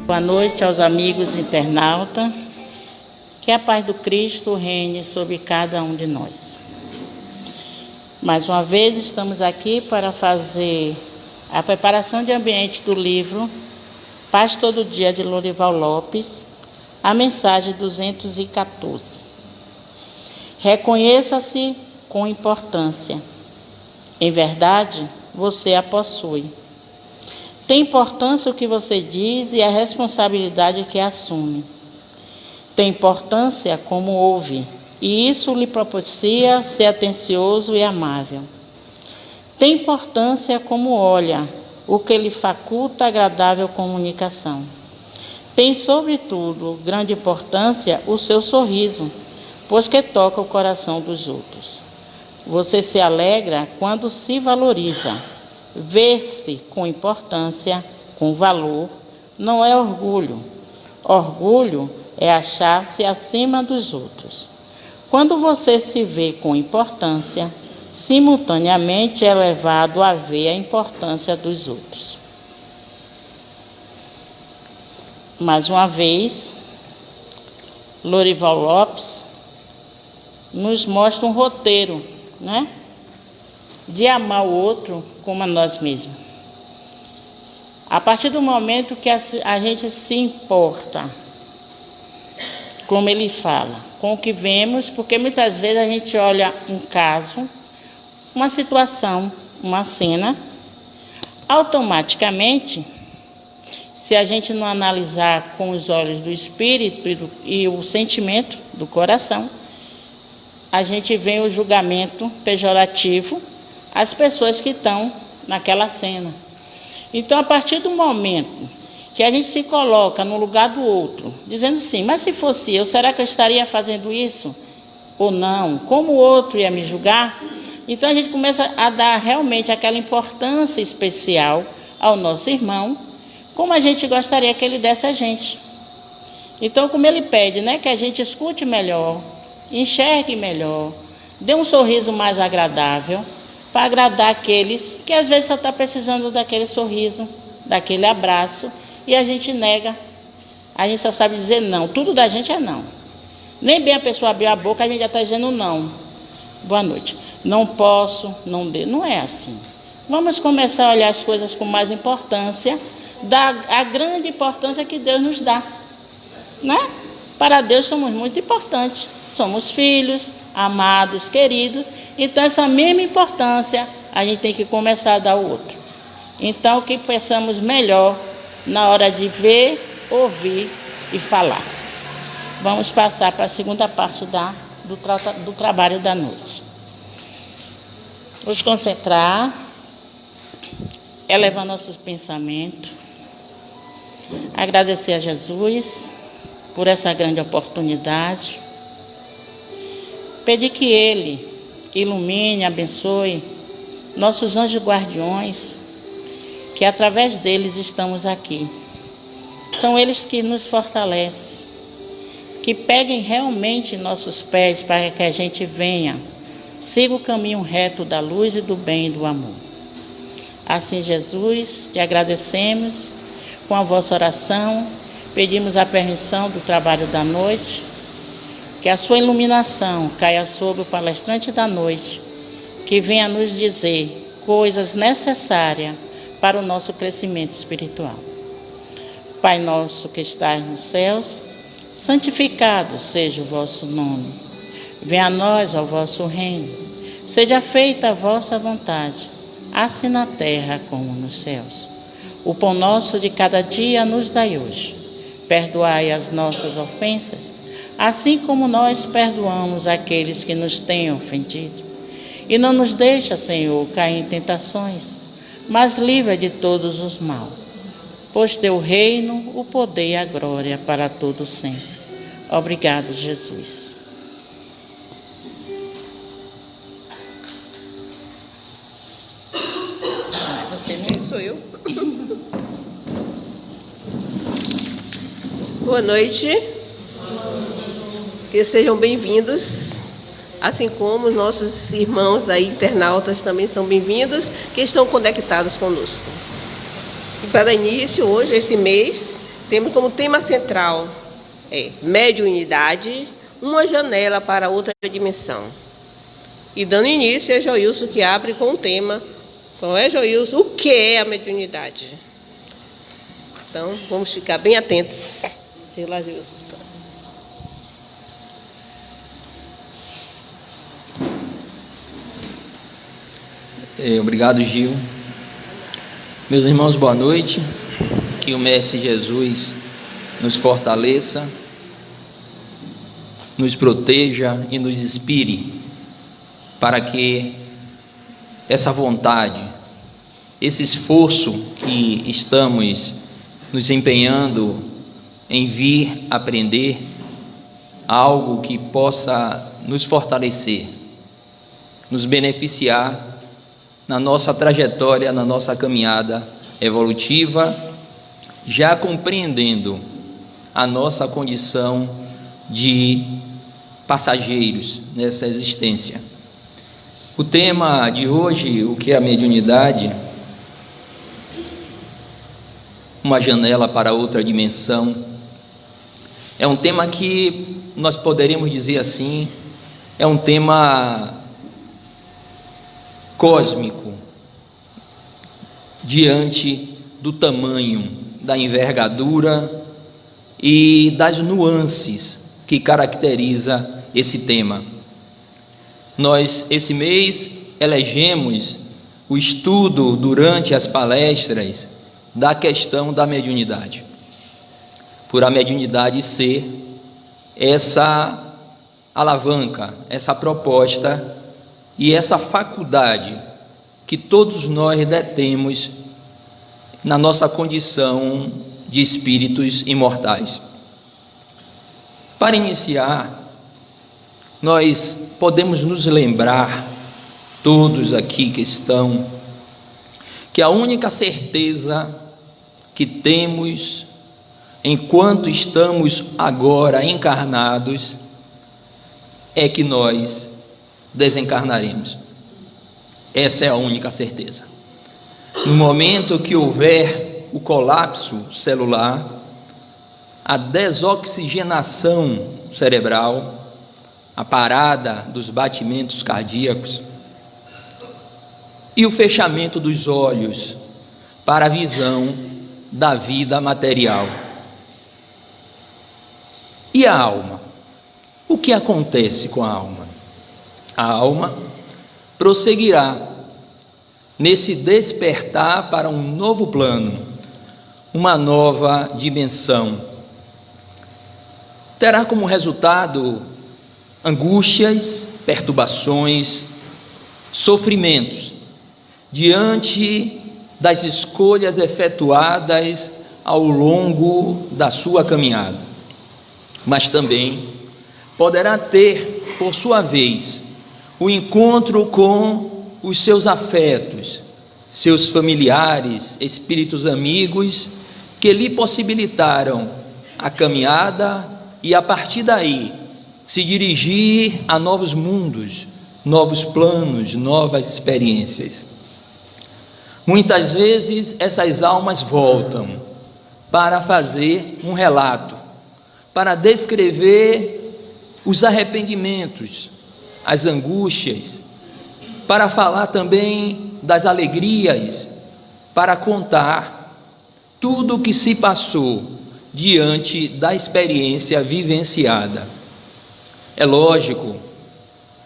Boa noite aos amigos internautas. Que a paz do Cristo reine sobre cada um de nós. Mais uma vez estamos aqui para fazer a preparação de ambiente do livro Paz Todo Dia de Lorival Lopes, a mensagem 214. Reconheça-se com importância. Em verdade, você a possui. Tem importância o que você diz e a responsabilidade que assume. Tem importância como ouve, e isso lhe propicia ser atencioso e amável. Tem importância como olha, o que lhe faculta agradável comunicação. Tem, sobretudo, grande importância o seu sorriso, pois que toca o coração dos outros. Você se alegra quando se valoriza. Ver-se com importância, com valor, não é orgulho. Orgulho é achar-se acima dos outros. Quando você se vê com importância, simultaneamente é levado a ver a importância dos outros. Mais uma vez, Lorival Lopes nos mostra um roteiro, né? De amar o outro como a nós mesmos. A partir do momento que a gente se importa, como ele fala, com o que vemos, porque muitas vezes a gente olha um caso, uma situação, uma cena, automaticamente, se a gente não analisar com os olhos do espírito e o sentimento do coração, a gente vê o julgamento pejorativo às pessoas que estão naquela cena. Então, a partir do momento que a gente se coloca no lugar do outro, dizendo assim, mas se fosse eu, será que eu estaria fazendo isso? Ou não? Como o outro ia me julgar? Então, a gente começa a dar realmente aquela importância especial ao nosso irmão, como a gente gostaria que ele desse a gente. Então, como ele pede, né, que a gente escute melhor, enxergue melhor, dê um sorriso mais agradável, para agradar aqueles que às vezes só estão precisando daquele sorriso, daquele abraço, e a gente nega. A gente só sabe dizer não. Tudo da gente é não. Nem bem a pessoa abriu a boca, a gente já está dizendo não. Boa noite. Não posso, não dê. Não é assim. Vamos começar a olhar as coisas com mais importância, dar a grande importância que Deus nos dá, né? Para Deus somos muito importantes. Somos filhos, amados, queridos. Então, essa mesma importância a gente tem que começar a dar ao outro. Então, que pensamos melhor na hora de ver, ouvir e falar. Vamos passar para a segunda parte do trabalho da noite. Nos concentrar, elevar nossos pensamentos, agradecer a Jesus por essa grande oportunidade, pedir que Ele ilumine, abençoe nossos anjos guardiões, que através deles estamos aqui. São eles que nos fortalecem, que peguem realmente nossos pés para que a gente venha, siga o caminho reto da luz e do bem e do amor. Assim, Jesus, te agradecemos com a vossa oração, pedimos a permissão do trabalho da noite, que a sua iluminação caia sobre o palestrante da noite, que venha nos dizer coisas necessárias para o nosso crescimento espiritual. Pai nosso que estás nos céus, santificado seja o vosso nome. Venha a nós o vosso reino. Seja feita a vossa vontade, assim na terra como nos céus. O pão nosso de cada dia nos dai hoje. Perdoai as nossas ofensas, assim como nós perdoamos aqueles que nos têm ofendido. E não nos deixa, Senhor, cair em tentações, mas livra de todos os mal. Pois teu reino, o poder e a glória para todo sempre. Obrigado, Jesus. Você não sou eu. Boa noite. Que sejam bem-vindos, assim como os nossos irmãos aí, internautas, também são bem-vindos, que estão conectados conosco. E para início, hoje, esse mês, Temos como tema central mediunidade, uma janela para outra dimensão. E dando início é Joilson que abre com o tema. Qual é, Joilson? O que é a mediunidade? Então, vamos ficar bem atentos. Sei lá, Joilson. Obrigado, Gil. Meus irmãos, boa noite. Que o Mestre Jesus nos fortaleça, nos proteja e nos inspire para que essa vontade, esse esforço que estamos nos empenhando em vir aprender algo que possa nos fortalecer, nos beneficiar na nossa trajetória, na nossa caminhada evolutiva, já compreendendo a nossa condição de passageiros nessa existência. O tema de hoje, o que é a mediunidade? Uma janela para outra dimensão. É um tema que nós poderíamos dizer assim, é um tema cósmico, diante do tamanho, da envergadura e das nuances que caracteriza esse tema. Nós, esse mês, elegemos o estudo durante as palestras da questão da mediunidade, por a mediunidade ser essa alavanca, essa proposta e essa faculdade que todos nós detemos na nossa condição de espíritos imortais. Para iniciar, nós podemos nos lembrar, todos aqui que estão, que a única certeza que temos enquanto estamos agora encarnados é que nós desencarnaremos. Essa é a única certeza. No momento que houver o colapso celular, a desoxigenação cerebral, a parada dos batimentos cardíacos e o fechamento dos olhos para a visão da vida material. E a alma? O que acontece com a alma? A alma prosseguirá nesse despertar para um novo plano, uma nova dimensão. Terá como resultado angústias, perturbações, sofrimentos, diante das escolhas efetuadas ao longo da sua caminhada. Mas também poderá ter, por sua vez, o encontro com os seus afetos, seus familiares, espíritos amigos, que lhe possibilitaram a caminhada e, a partir daí, se dirigir a novos mundos, novos planos, novas experiências. Muitas vezes essas almas voltam para fazer um relato, para descrever os arrependimentos, as angústias, para falar também das alegrias, para contar tudo o que se passou diante da experiência vivenciada. É lógico,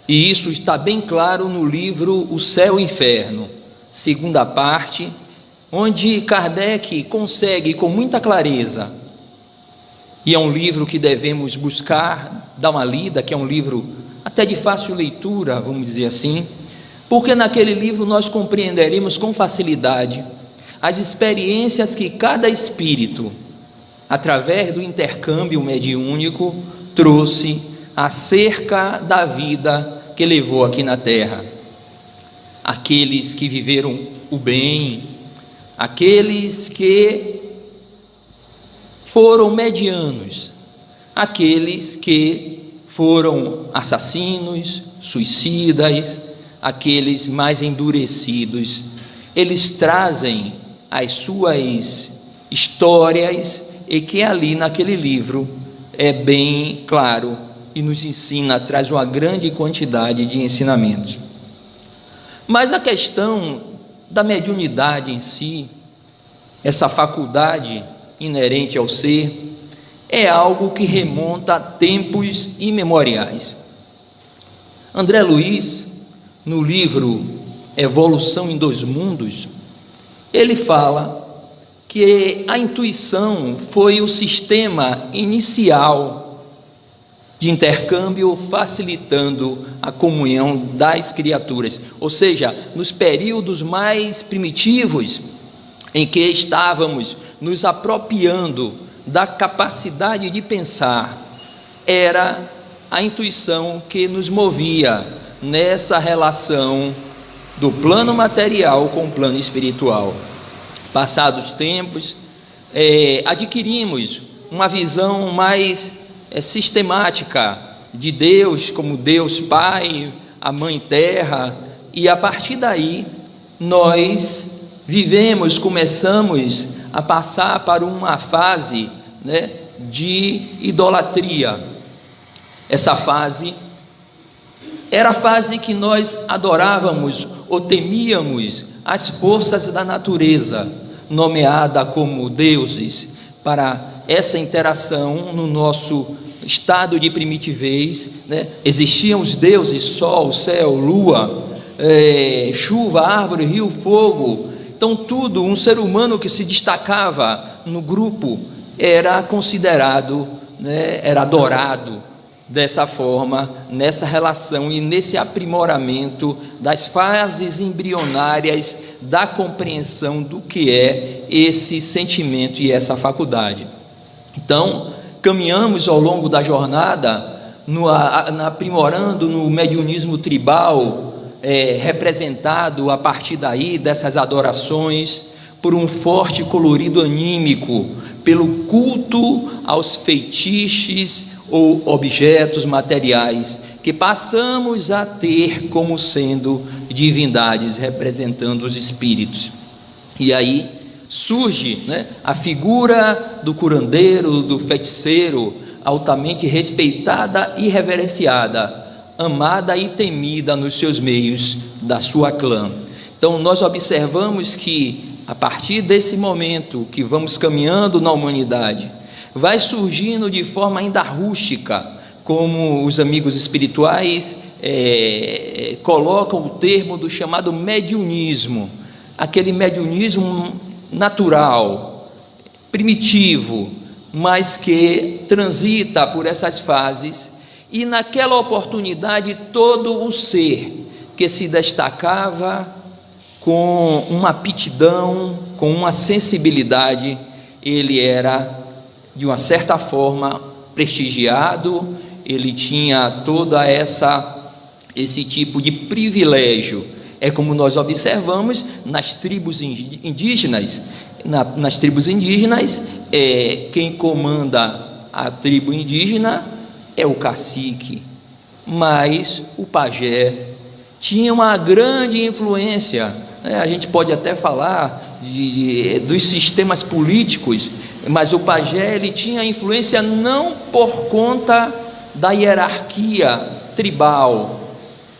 e isso está bem claro no livro O Céu e o Inferno, segunda parte, onde Kardec consegue com muita clareza, e é um livro que devemos buscar, dar uma lida, que é um livro até de fácil leitura, vamos dizer assim, porque naquele livro nós compreenderemos com facilidade as experiências que cada espírito, através do intercâmbio mediúnico, trouxe acerca da vida que levou aqui na Terra. Aqueles que viveram o bem, aqueles que foram medianos, aqueles que foram assassinos, suicidas, aqueles mais endurecidos. Eles trazem as suas histórias e que ali naquele livro é bem claro e nos ensina, traz uma grande quantidade de ensinamentos. Mas a questão da mediunidade em si, essa faculdade inerente ao ser, é algo que remonta a tempos imemoriais. André Luiz, no livro Evolução em Dois Mundos, ele fala que a intuição foi o sistema inicial de intercâmbio, facilitando a comunhão das criaturas. Ou seja, nos períodos mais primitivos, em que estávamos nos apropriando da capacidade de pensar, era a intuição que nos movia nessa relação do plano material com o plano espiritual. Passados os tempos, adquirimos uma visão mais sistemática de Deus como Deus Pai, a Mãe Terra, e a partir daí nós começamos a passar para uma fase, de idolatria. Essa fase era a fase que nós adorávamos ou temíamos as forças da natureza, nomeada como deuses, para essa interação no nosso estado de primitivez, Existiam os deuses, sol, céu, lua, chuva, árvore, rio, fogo. Então tudo, um ser humano que se destacava no grupo era considerado, era adorado dessa forma, nessa relação e nesse aprimoramento das fases embrionárias da compreensão do que é esse sentimento e essa faculdade. Então, caminhamos ao longo da jornada, aprimorando no mediunismo tribal, representado a partir daí dessas adorações, por um forte colorido anímico, pelo culto aos feitiços ou objetos materiais, que passamos a ter como sendo divindades representando os espíritos. E aí surge, a figura do curandeiro, do feiticeiro, altamente respeitada e reverenciada, amada e temida nos seus meios da sua clã. Então nós observamos que a partir desse momento que vamos caminhando na humanidade, vai surgindo de forma ainda rústica, como os amigos espirituais colocam o termo do chamado mediunismo, aquele mediunismo natural, primitivo, mas que transita por essas fases, e naquela oportunidade todo o ser que se destacava com uma aptidão, com uma sensibilidade, ele era de uma certa forma prestigiado, ele tinha toda esse tipo de privilégio. É como nós observamos nas tribos indígenas. Nas tribos indígenas, quem comanda a tribo indígena é o cacique, mas o pajé tinha uma grande influência. A gente pode até falar dos sistemas políticos, mas o pajé ele tinha influência não por conta da hierarquia tribal,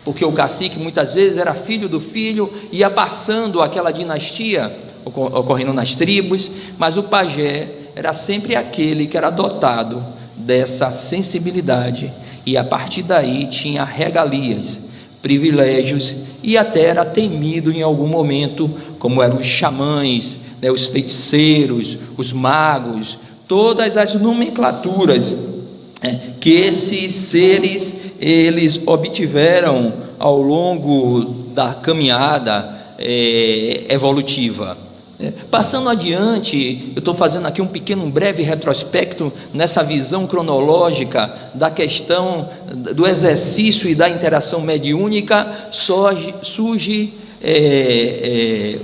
porque o cacique muitas vezes era filho do filho, ia passando aquela dinastia ocorrendo nas tribos, mas o pajé era sempre aquele que era dotado dessa sensibilidade, e a partir daí tinha regalias, privilégios, e até era temido em algum momento, como eram os xamãs, os feiticeiros, os magos, todas as nomenclaturas que esses seres eles obtiveram ao longo da caminhada evolutiva. Passando adiante, eu estou fazendo aqui um breve retrospecto nessa visão cronológica da questão do exercício e da interação mediúnica. Surge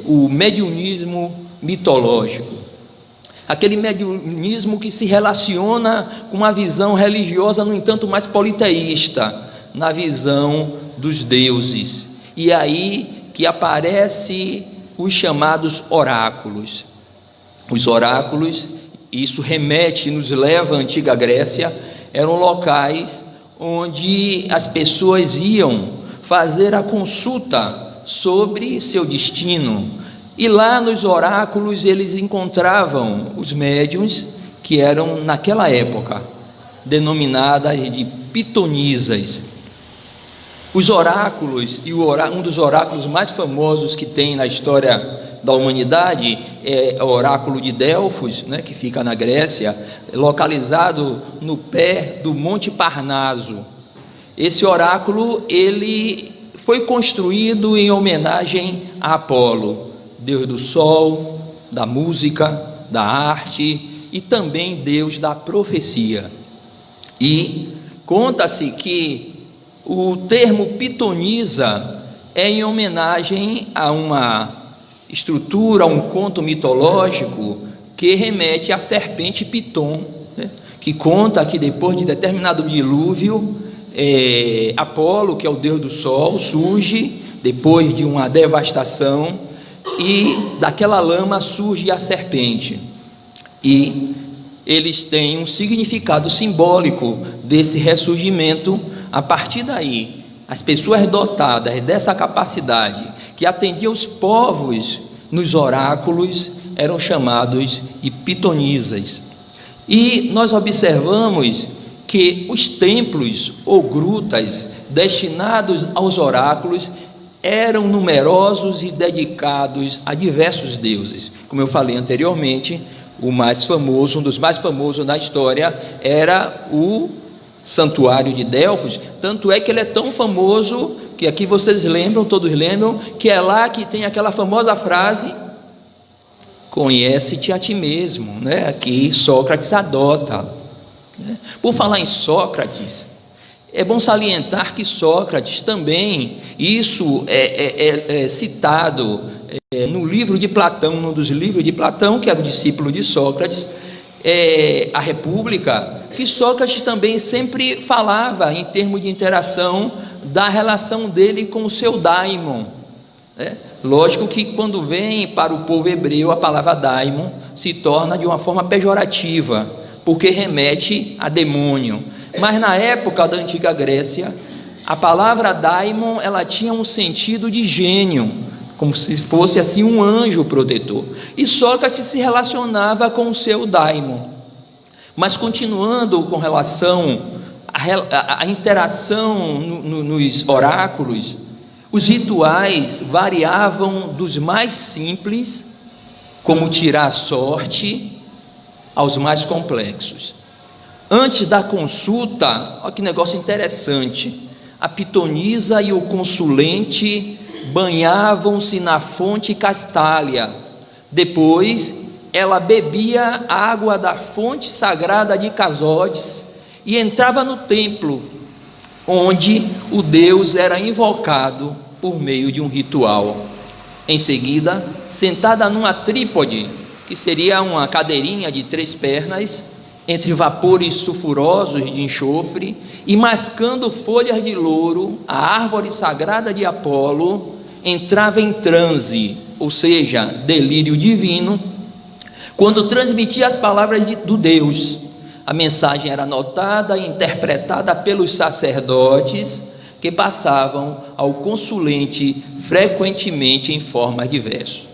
o mediunismo mitológico, aquele mediunismo que se relaciona com uma visão religiosa, no entanto, mais politeísta, na visão dos deuses. E aí que aparece os chamados oráculos. Os oráculos isso remete, nos leva à antiga Grécia, eram locais onde as pessoas iam fazer a consulta sobre seu destino. E lá nos oráculos eles encontravam os médiuns, que eram naquela época denominadas de pitonisas. Os oráculos, e um dos oráculos mais famosos que tem na história da humanidade é o oráculo de Delfos, né, que fica na Grécia, localizado no pé do Monte Parnaso. Esse oráculo ele foi construído em homenagem a Apolo, deus do sol, da música, da arte e também deus da profecia. E conta-se que o termo pitonisa é em homenagem a uma estrutura, a um conto mitológico que remete à serpente Piton, né, que conta que depois de determinado dilúvio, Apolo, que é o deus do sol, surge depois de uma devastação e daquela lama surge a serpente. E eles têm um significado simbólico desse ressurgimento. A partir daí, as pessoas dotadas dessa capacidade, que atendiam os povos nos oráculos, eram chamados de pitonisas. E nós observamos que os templos ou grutas destinados aos oráculos eram numerosos e dedicados a diversos deuses. Como eu falei anteriormente, o mais famoso, um dos mais famosos da história, era o Santuário de Delfos. Tanto é que ele é tão famoso que aqui vocês lembram, todos lembram, que é lá que tem aquela famosa frase: conhece-te a ti mesmo, né? Que Sócrates adota. Por falar em Sócrates, é bom salientar que Sócrates também, isso é citado no livro de Platão, num dos livros de Platão, que era o discípulo de Sócrates, a República, que Sócrates também sempre falava em termos de interação da relação dele com o seu daimon. Lógico que quando vem para o povo hebreu a palavra daimon se torna de uma forma pejorativa, porque remete a demônio. Mas na época da antiga Grécia, a palavra daimon, ela tinha um sentido de gênio, como se fosse assim um anjo protetor. E Sócrates se relacionava com o seu daimon. Mas continuando com relação à interação nos oráculos, os rituais variavam dos mais simples, como tirar a sorte, aos mais complexos. Antes da consulta, olha que negócio interessante, a pitonisa e o consulente banhavam-se na fonte Castália. Depois, ela bebia água da fonte sagrada de Casotes e entrava no templo, onde o deus era invocado por meio de um ritual. Em seguida, sentada numa trípode, que seria uma cadeirinha de 3 pernas, entre vapores sulfurosos de enxofre, e mascando folhas de louro, a árvore sagrada de Apolo entrava em transe, ou seja, delírio divino, quando transmitia as palavras do Deus. A mensagem era anotada e interpretada pelos sacerdotes, que passavam ao consulente frequentemente em forma de verso.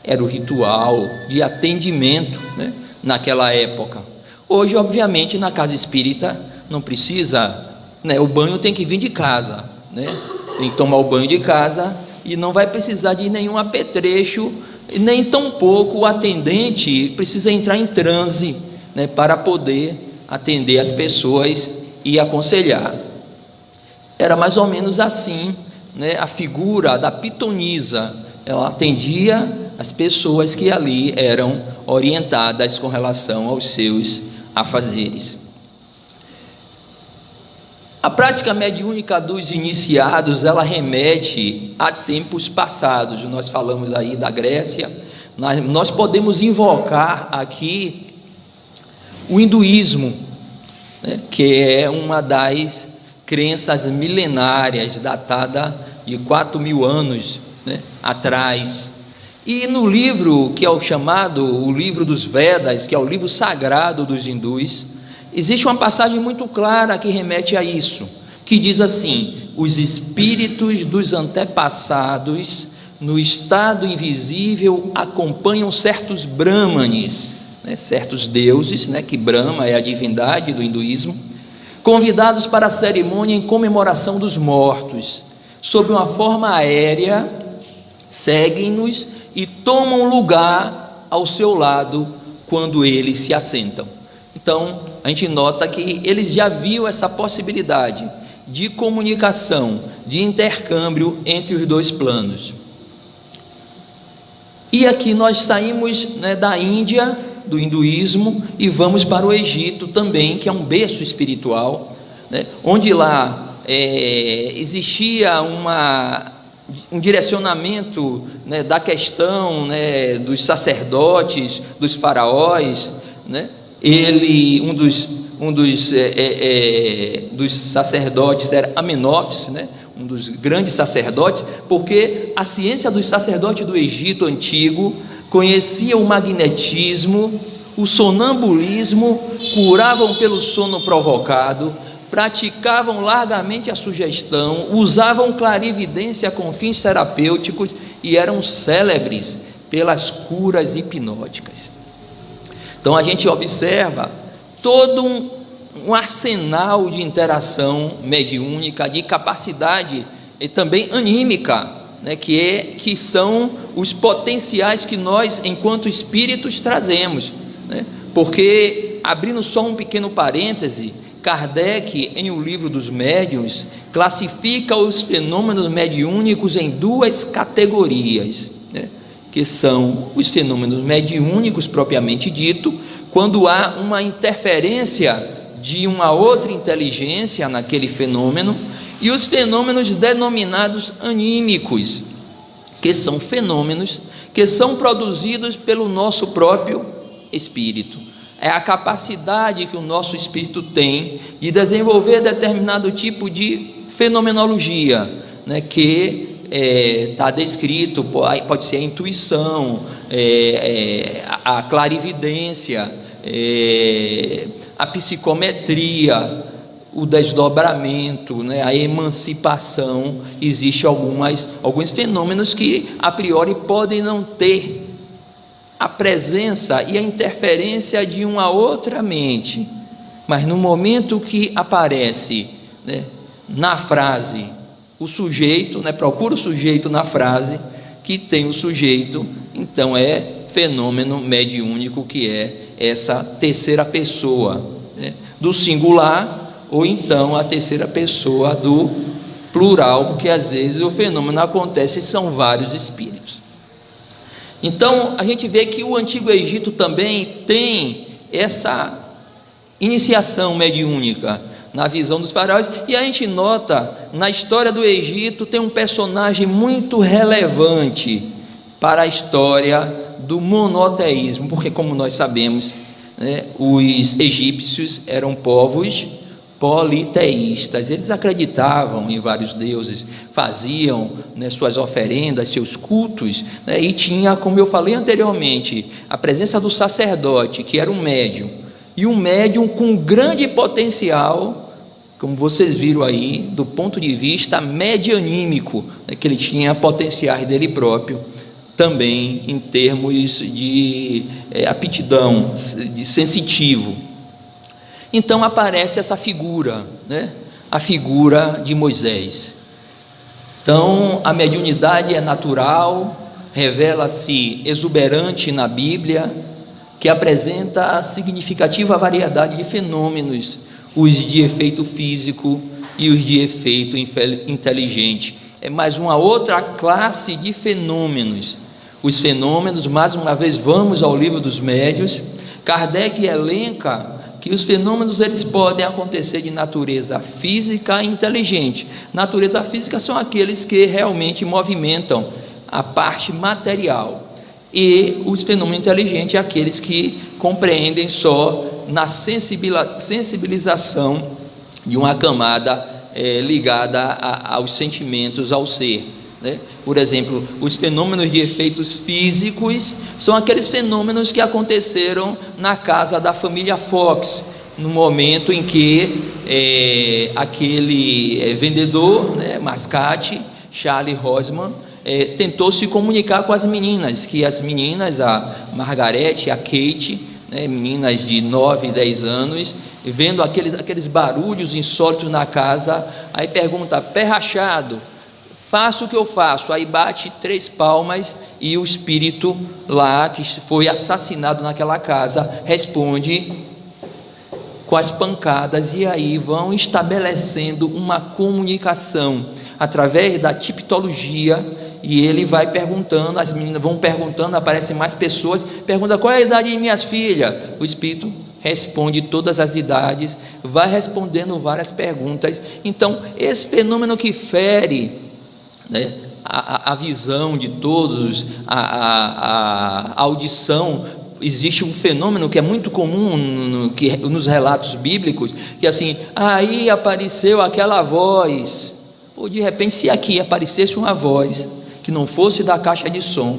Era o ritual de atendimento, né, naquela época. Hoje, obviamente, na casa espírita não precisa, né, o banho tem que vir de casa, né, tem que tomar o banho de casa e não vai precisar de nenhum apetrecho, nem tampouco o atendente precisa entrar em transe, né, para poder atender as pessoas e aconselhar. Era mais ou menos assim, né, a figura da pitonisa. Ela atendia as pessoas que ali eram orientadas com relação aos seus afazeres. A prática mediúnica dos iniciados, ela remete a tempos passados. Nós falamos aí da Grécia, nós podemos invocar aqui o hinduísmo, né, que é uma das crenças milenárias, datada de 4.000 anos, né, atrás. E no livro que é o chamado o livro dos Vedas, que é o livro sagrado dos hindus, existe uma passagem muito clara que remete a isso, que diz assim: os espíritos dos antepassados no estado invisível acompanham certos brahmanes, certos deuses, que Brahma é a divindade do hinduísmo, convidados para a cerimônia em comemoração dos mortos. Sob uma forma aérea, seguem-nos e tomam lugar ao seu lado quando eles se assentam. Então, a gente nota que eles já viam essa possibilidade de comunicação, de intercâmbio entre os dois planos. E aqui nós saímos da Índia, do hinduísmo, e vamos para o Egito também, que é um berço espiritual, onde lá existia um direcionamento da questão dos sacerdotes, dos faraós. Um dos sacerdotes era Amenófis, um dos grandes sacerdotes, porque a ciência dos sacerdotes do Egito antigo conhecia o magnetismo, o sonambulismo, curavam pelo sono provocado, praticavam largamente a sugestão, usavam clarividência com fins terapêuticos e eram célebres pelas curas hipnóticas. Então a gente observa todo um arsenal de interação mediúnica, de capacidade e também anímica, que são os potenciais que nós, enquanto espíritos, trazemos. Porque, abrindo só um pequeno parêntese, Kardec, em O Livro dos Médiuns, classifica os fenômenos mediúnicos em duas categorias, que são os fenômenos mediúnicos propriamente dito, quando há uma interferência de uma outra inteligência naquele fenômeno, e os fenômenos denominados anímicos, que são fenômenos que são produzidos pelo nosso próprio espírito. É a capacidade que o nosso espírito tem de desenvolver determinado tipo de fenomenologia, que está descrito, pode ser a intuição, a clarividência, a psicometria, o desdobramento, a emancipação. Existem alguns fenômenos que a priori podem não ter a presença e a interferência de uma outra mente, mas no momento que aparece na frase o sujeito, procura o sujeito na frase, que tem o sujeito, então é fenômeno mediúnico, que é essa terceira pessoa do singular, ou então a terceira pessoa do plural, porque às vezes o fenômeno acontece e são vários espíritos. Então a gente vê que o Antigo Egito também tem essa iniciação mediúnica na visão dos faraós, e a gente nota na história do Egito tem um personagem muito relevante para a história do monoteísmo, porque, como nós sabemos, os egípcios eram povos politeístas. Eles acreditavam em vários deuses, faziam suas oferendas, seus cultos, e tinha, como eu falei anteriormente, a presença do sacerdote, que era um médium, e um médium com grande potencial, como vocês viram aí, do ponto de vista medianímico, que ele tinha potenciais dele próprio, também em termos de aptidão, de sensitivo. Então aparece essa figura, a figura de Moisés. Então a mediunidade é natural, revela-se exuberante na Bíblia, que apresenta a significativa variedade de fenômenos, os de efeito físico e os de efeito inteligente. É mais uma outra classe de fenômenos. Os fenômenos, mais uma vez, vamos ao Livro dos Médiuns. Kardec elenca que os fenômenos eles podem acontecer de natureza física e inteligente. Natureza física são aqueles que realmente movimentam a parte material, e os fenômenos inteligentes aqueles que compreendem só na sensibilização de uma camada ligada aos sentimentos, ao ser. né? Por exemplo, os fenômenos de efeitos físicos são aqueles fenômenos que aconteceram na casa da família Fox, no momento em que aquele vendedor, né, mascate, Charlie Rosman, tentou se comunicar com as meninas, a Margarete e a Kate, né, meninas de 9 e 10 anos, vendo aqueles barulhos insólitos na casa, aí pergunta: pé rachado, faço o que eu faço? Aí bate 3 palmas e o espírito lá, que foi assassinado naquela casa, responde com as pancadas, e aí vão estabelecendo uma comunicação através da tipologia, e ele vai perguntando, as meninas vão perguntando, aparecem mais pessoas, pergunta: qual é a idade de minhas filhas? O espírito responde todas as idades, vai respondendo várias perguntas. Então, esse fenômeno que fere, né, a visão de todos, a audição. Existe um fenômeno que é muito comum nos relatos bíblicos, que assim, aí apareceu aquela voz, ou de repente, se aqui aparecesse uma voz que não fosse da caixa de som,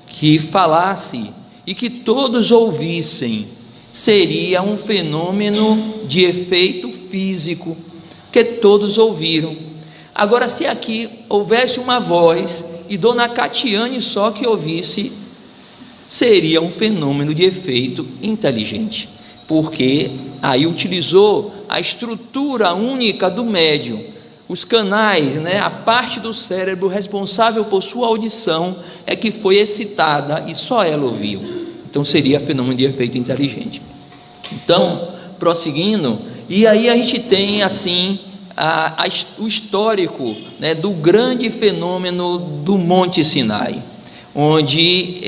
que falasse e que todos ouvissem, seria um fenômeno de efeito físico, que todos ouviram. Agora, se aqui houvesse uma voz e Dona Catiane só que ouvisse, seria um fenômeno de efeito inteligente, porque aí utilizou a estrutura única do médium, os canais, né, a parte do cérebro responsável por sua audição é que foi excitada e só ela ouviu. Então seria fenômeno de efeito inteligente. Então, prosseguindo, e aí a gente tem assim o histórico, né, do grande fenômeno do Monte Sinai, onde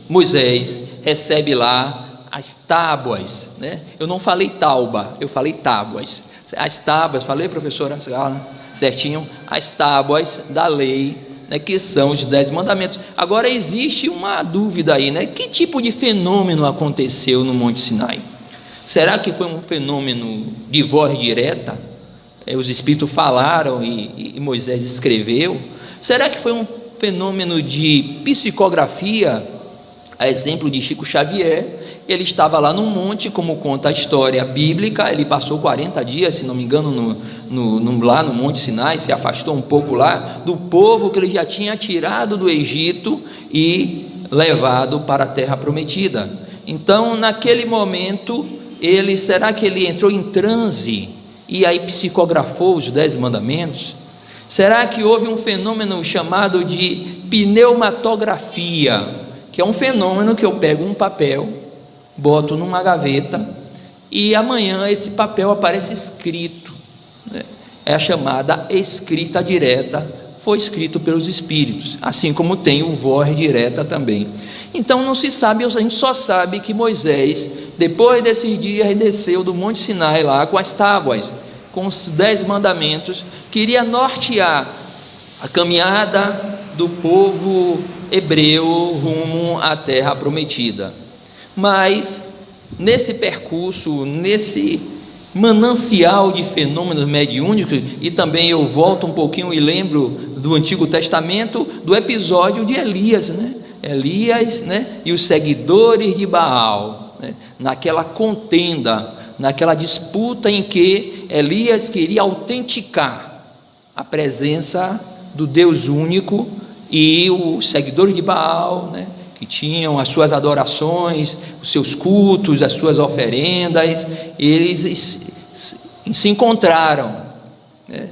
Moisés recebe lá as tábuas, né? Eu não falei tauba, eu falei tábuas. As tábuas, falei, professora certinho, as tábuas da lei, né, que são os 10 mandamentos. Agora existe uma dúvida aí, né? Que tipo de fenômeno aconteceu no Monte Sinai? Será que foi um fenômeno de voz direta? Os espíritos falaram e Moisés escreveu? Será que foi um fenômeno de psicografia, a exemplo de Chico Xavier? Ele estava lá num monte, como conta a história bíblica, ele passou 40 dias, se não me engano, lá no Monte Sinai, se afastou um pouco lá do povo que ele já tinha tirado do Egito e levado para a terra prometida. Então, naquele momento, será que ele entrou em transe e aí psicografou os 10 mandamentos? Será que houve um fenômeno chamado de pneumatografia, que é um fenômeno que eu pego um papel, boto numa gaveta e amanhã esse papel aparece escrito, né? É a chamada escrita direta, foi escrito pelos espíritos, assim como tem o voz direta também. Então não se sabe, a gente só sabe que Moisés, depois desses dias, desceu do Monte Sinai lá com as tábuas, com os 10 mandamentos, queria nortear a caminhada do povo hebreu rumo à terra prometida. Mas nesse percurso, nesse manancial de fenômenos mediúnicos, e também eu volto um pouquinho e lembro do Antigo Testamento, do episódio de Elias, né? Elias, né, e os seguidores de Baal, né? Naquela contenda, naquela disputa em que Elias queria autenticar a presença do Deus único, e os seguidores de Baal, né, que tinham as suas adorações, os seus cultos, as suas oferendas, eles se encontraram, né?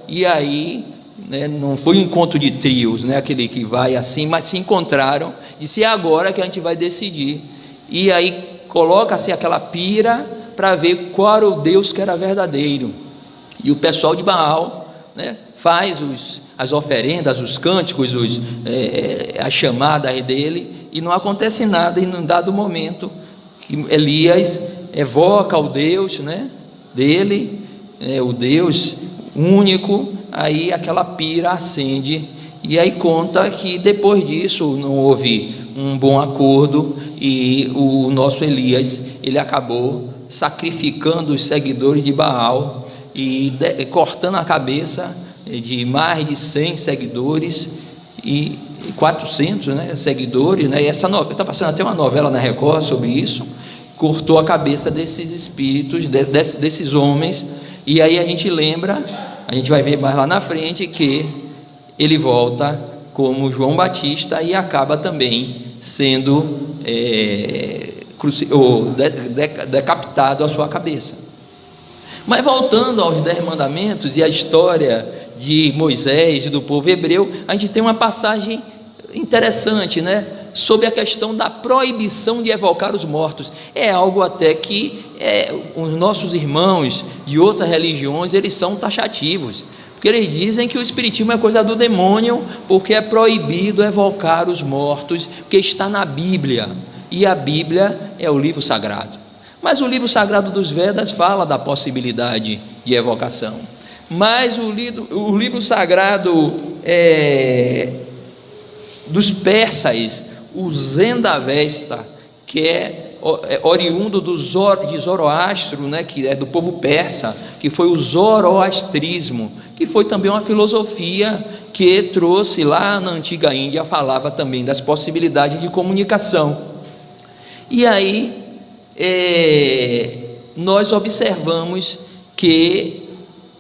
E aí, né, não foi um encontro de trios, né, aquele que vai assim, mas se encontraram, e se é agora que a gente vai decidir, e aí coloca-se aquela pira para ver qual era o Deus que era verdadeiro, e o pessoal de Baal, né, faz as oferendas, os cânticos, as chamadas dele, e não acontece nada. E num dado momento que Elias evoca o Deus, né, dele, o Deus único, aí aquela pira acende, e aí conta que depois disso não houve um bom acordo, e o nosso Elias, ele acabou sacrificando os seguidores de Baal e cortando a cabeça de mais de 100 seguidores e 400, né, seguidores, né, e essa novela, está passando até uma novela na Record sobre isso, cortou a cabeça desses espíritos, desses homens, e aí a gente lembra, a gente vai ver mais lá na frente, que ele volta como João Batista e acaba também sendo decapitado a sua cabeça. Mas voltando aos 10 mandamentos e a história de Moisés e do povo hebreu, a gente tem uma passagem interessante, né, sobre a questão da proibição de evocar os mortos. É algo até que os nossos irmãos de outras religiões, eles são taxativos, porque eles dizem que o espiritismo é coisa do demônio, porque é proibido evocar os mortos, porque está na Bíblia, e a Bíblia é o livro sagrado. Mas o livro sagrado dos Vedas fala da possibilidade de evocação. Mas o livro sagrado dos persas, o Zendavesta, que é oriundo de Zoroastro, né, que é do povo persa, que foi o zoroastrismo, que foi também uma filosofia que trouxe lá na antiga Índia, falava também das possibilidades de comunicação. E aí nós observamos que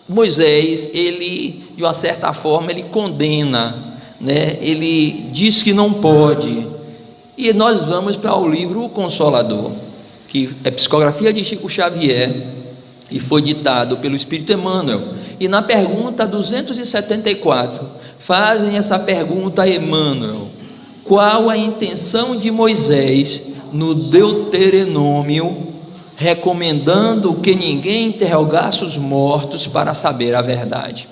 Moisés, ele, de uma certa forma, ele condena, né? Ele diz que não pode. E nós vamos para o livro O Consolador, que é psicografia de Chico Xavier e foi ditado pelo Espírito Emmanuel. E na pergunta 274, fazem essa pergunta a Emmanuel: qual a intenção de Moisés no Deuteronômio, recomendando que ninguém interrogasse os mortos para saber a verdade?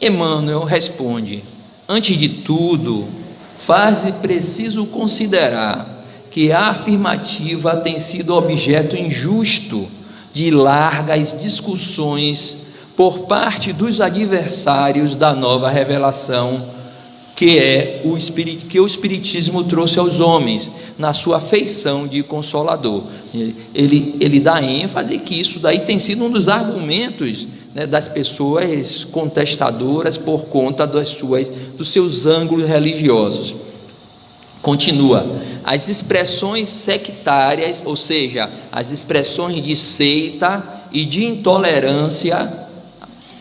Emmanuel responde: antes de tudo, faz-se preciso considerar que a afirmativa tem sido objeto injusto de largas discussões por parte dos adversários da nova revelação, que o Espiritismo trouxe aos homens, na sua feição de consolador. Ele dá ênfase que isso daí tem sido um dos argumentos, né, das pessoas contestadoras por conta dos seus ângulos religiosos. Continua: as expressões sectárias, ou seja, as expressões de seita e de intolerância,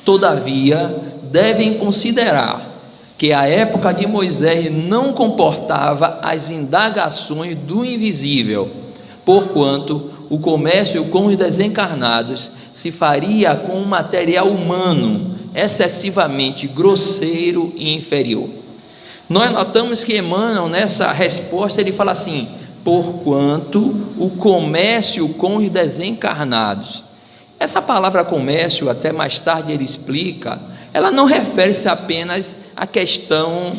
todavia, devem considerar que a época de Moisés não comportava as indagações do invisível, porquanto o comércio com os desencarnados se faria com um material humano excessivamente grosseiro e inferior. Nós notamos que Emmanuel, nessa resposta, ele fala assim: porquanto o comércio com os desencarnados. Essa palavra comércio, até mais tarde ele explica, ela não refere-se apenas à questão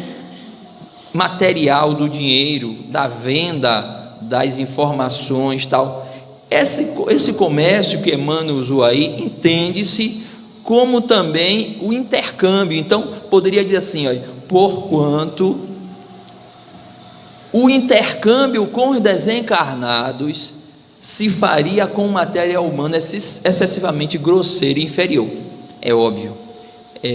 material do dinheiro, da venda das informações, tal. Esse comércio que Emmanuel usou aí, entende-se como também o intercâmbio. Então, poderia dizer assim, ó, porquanto o intercâmbio com os desencarnados se faria com matéria humana excessivamente grosseira e inferior. É óbvio.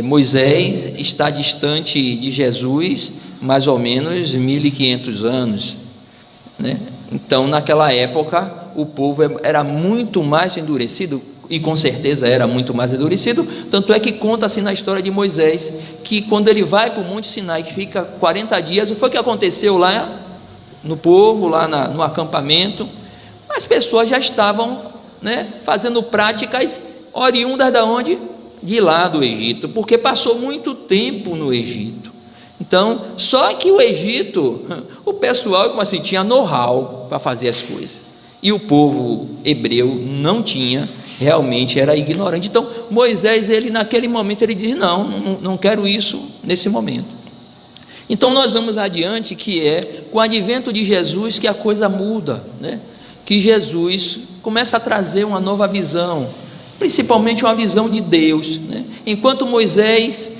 Moisés está distante de Jesus mais ou menos 1500 anos, né? Então, naquela época, o povo era muito mais endurecido, e com certeza era muito mais endurecido. Tanto é que conta-se na história de Moisés que quando ele vai para o Monte Sinai, que fica 40 dias, o que foi que aconteceu lá no povo, lá no acampamento? As pessoas já estavam, né, fazendo práticas oriundas da onde? De lá do Egito, porque passou muito tempo no Egito. Então, só que o Egito, o pessoal, como assim, tinha know-how para fazer as coisas, e o povo hebreu não tinha, realmente era ignorante. Então Moisés, ele naquele momento, ele diz: não quero isso nesse momento. Então nós vamos adiante, que é com o advento de Jesus que a coisa muda, né? Que Jesus começa a trazer uma nova visão, principalmente uma visão de Deus, né? Enquanto Moisés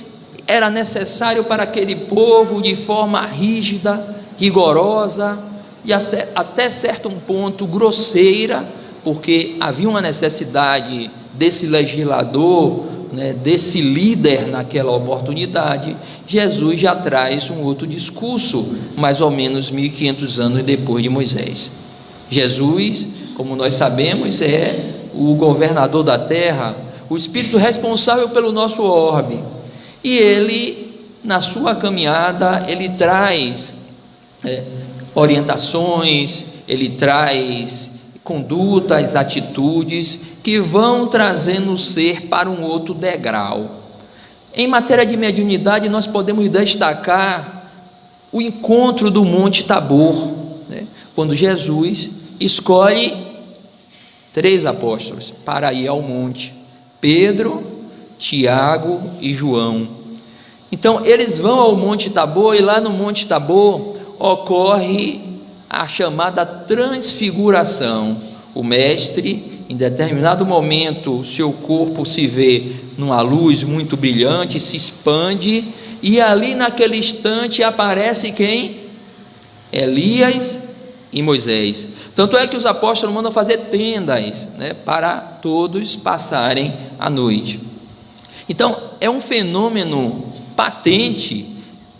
era necessário para aquele povo de forma rígida, rigorosa e até certo ponto grosseira, porque havia uma necessidade desse legislador né, desse líder naquela oportunidade, Jesus já traz um outro discurso, mais ou menos 1500 anos depois de Moisés. Jesus, como nós sabemos, é o governador da terra, o Espírito responsável pelo nosso orbe, e ele, na sua caminhada, ele traz orientações, ele traz condutas, atitudes que vão trazendo o ser para um outro degrau. Em matéria de mediunidade, nós podemos destacar o encontro do Monte Tabor, né? Quando Jesus escolhe 3 apóstolos para ir ao monte: Pedro, Tiago e João. Então eles vão ao Monte Tabor, e lá no Monte Tabor ocorre a chamada transfiguração. O mestre, em determinado momento, o seu corpo se vê numa luz muito brilhante, se expande, e ali naquele instante aparece quem? Elias e Moisés. Tanto é que os apóstolos mandam fazer tendas, né, para todos passarem a noite. Então é um fenômeno patente.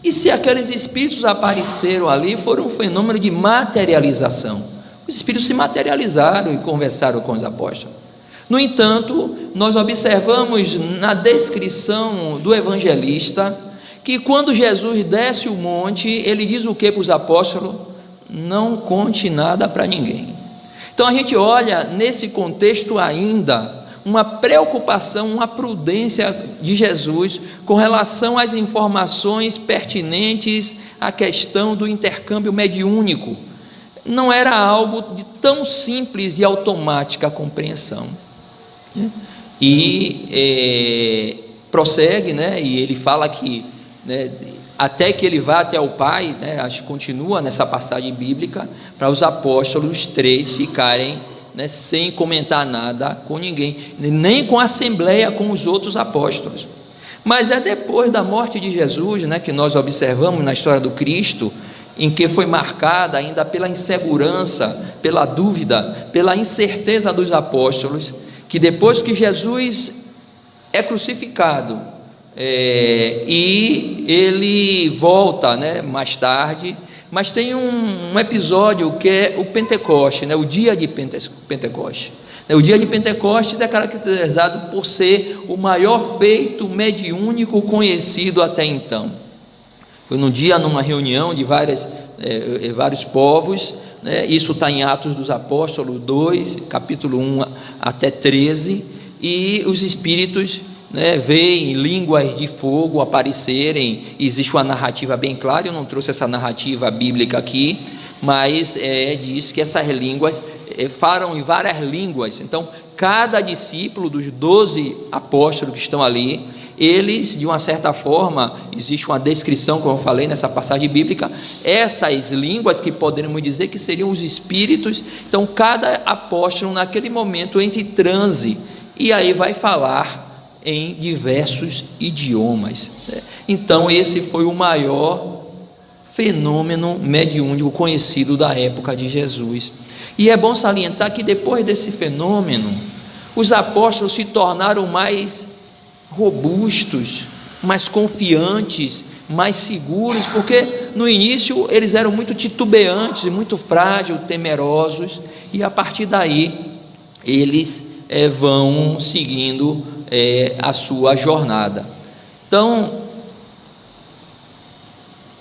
E se aqueles espíritos apareceram ali, foram um fenômeno de materialização. Os espíritos se materializaram e conversaram com os apóstolos. No entanto, nós observamos na descrição do evangelista que quando Jesus desce o monte, ele diz o que para os apóstolos? Não conte nada para ninguém. Então a gente olha nesse contexto ainda uma preocupação, uma prudência de Jesus com relação às informações pertinentes à questão do intercâmbio mediúnico. Não era algo de tão simples e automática a compreensão. E prossegue, né? E ele fala que, né, até que ele vá até o Pai, né? Acho que continua nessa passagem bíblica, para os apóstolos, os 3, ficarem, né, sem comentar nada com ninguém, nem com a assembleia, com os outros apóstolos. Mas é depois da morte de Jesus, né, que nós observamos na história do Cristo, em que foi marcada ainda pela insegurança, pela dúvida, pela incerteza dos apóstolos, que depois que Jesus é crucificado, e ele volta, né, mais tarde. Mas tem um episódio que é o Pentecoste, né? O dia de Pentecoste. O dia de Pentecostes é caracterizado por ser o maior feito mediúnico conhecido até então. Foi num dia, numa reunião de vários povos, né? Isso está em Atos dos Apóstolos 2, capítulo 1 até 13, e os espíritos, né, veem línguas de fogo aparecerem. Existe uma narrativa bem clara, eu não trouxe essa narrativa bíblica aqui, mas diz que essas línguas falam em várias línguas. Então cada discípulo dos 12 apóstolos que estão ali, eles, de uma certa forma, existe uma descrição, como eu falei nessa passagem bíblica, essas línguas que poderíamos dizer que seriam os espíritos. Então cada apóstolo naquele momento entra em transe, e aí vai falar em diversos idiomas. Então esse foi o maior fenômeno mediúnico conhecido da época de Jesus. E é bom salientar que depois desse fenômeno, os apóstolos se tornaram mais robustos, mais confiantes, mais seguros, porque no início eles eram muito titubeantes, muito frágeis, temerosos, e a partir daí eles vão seguindo a sua jornada. Então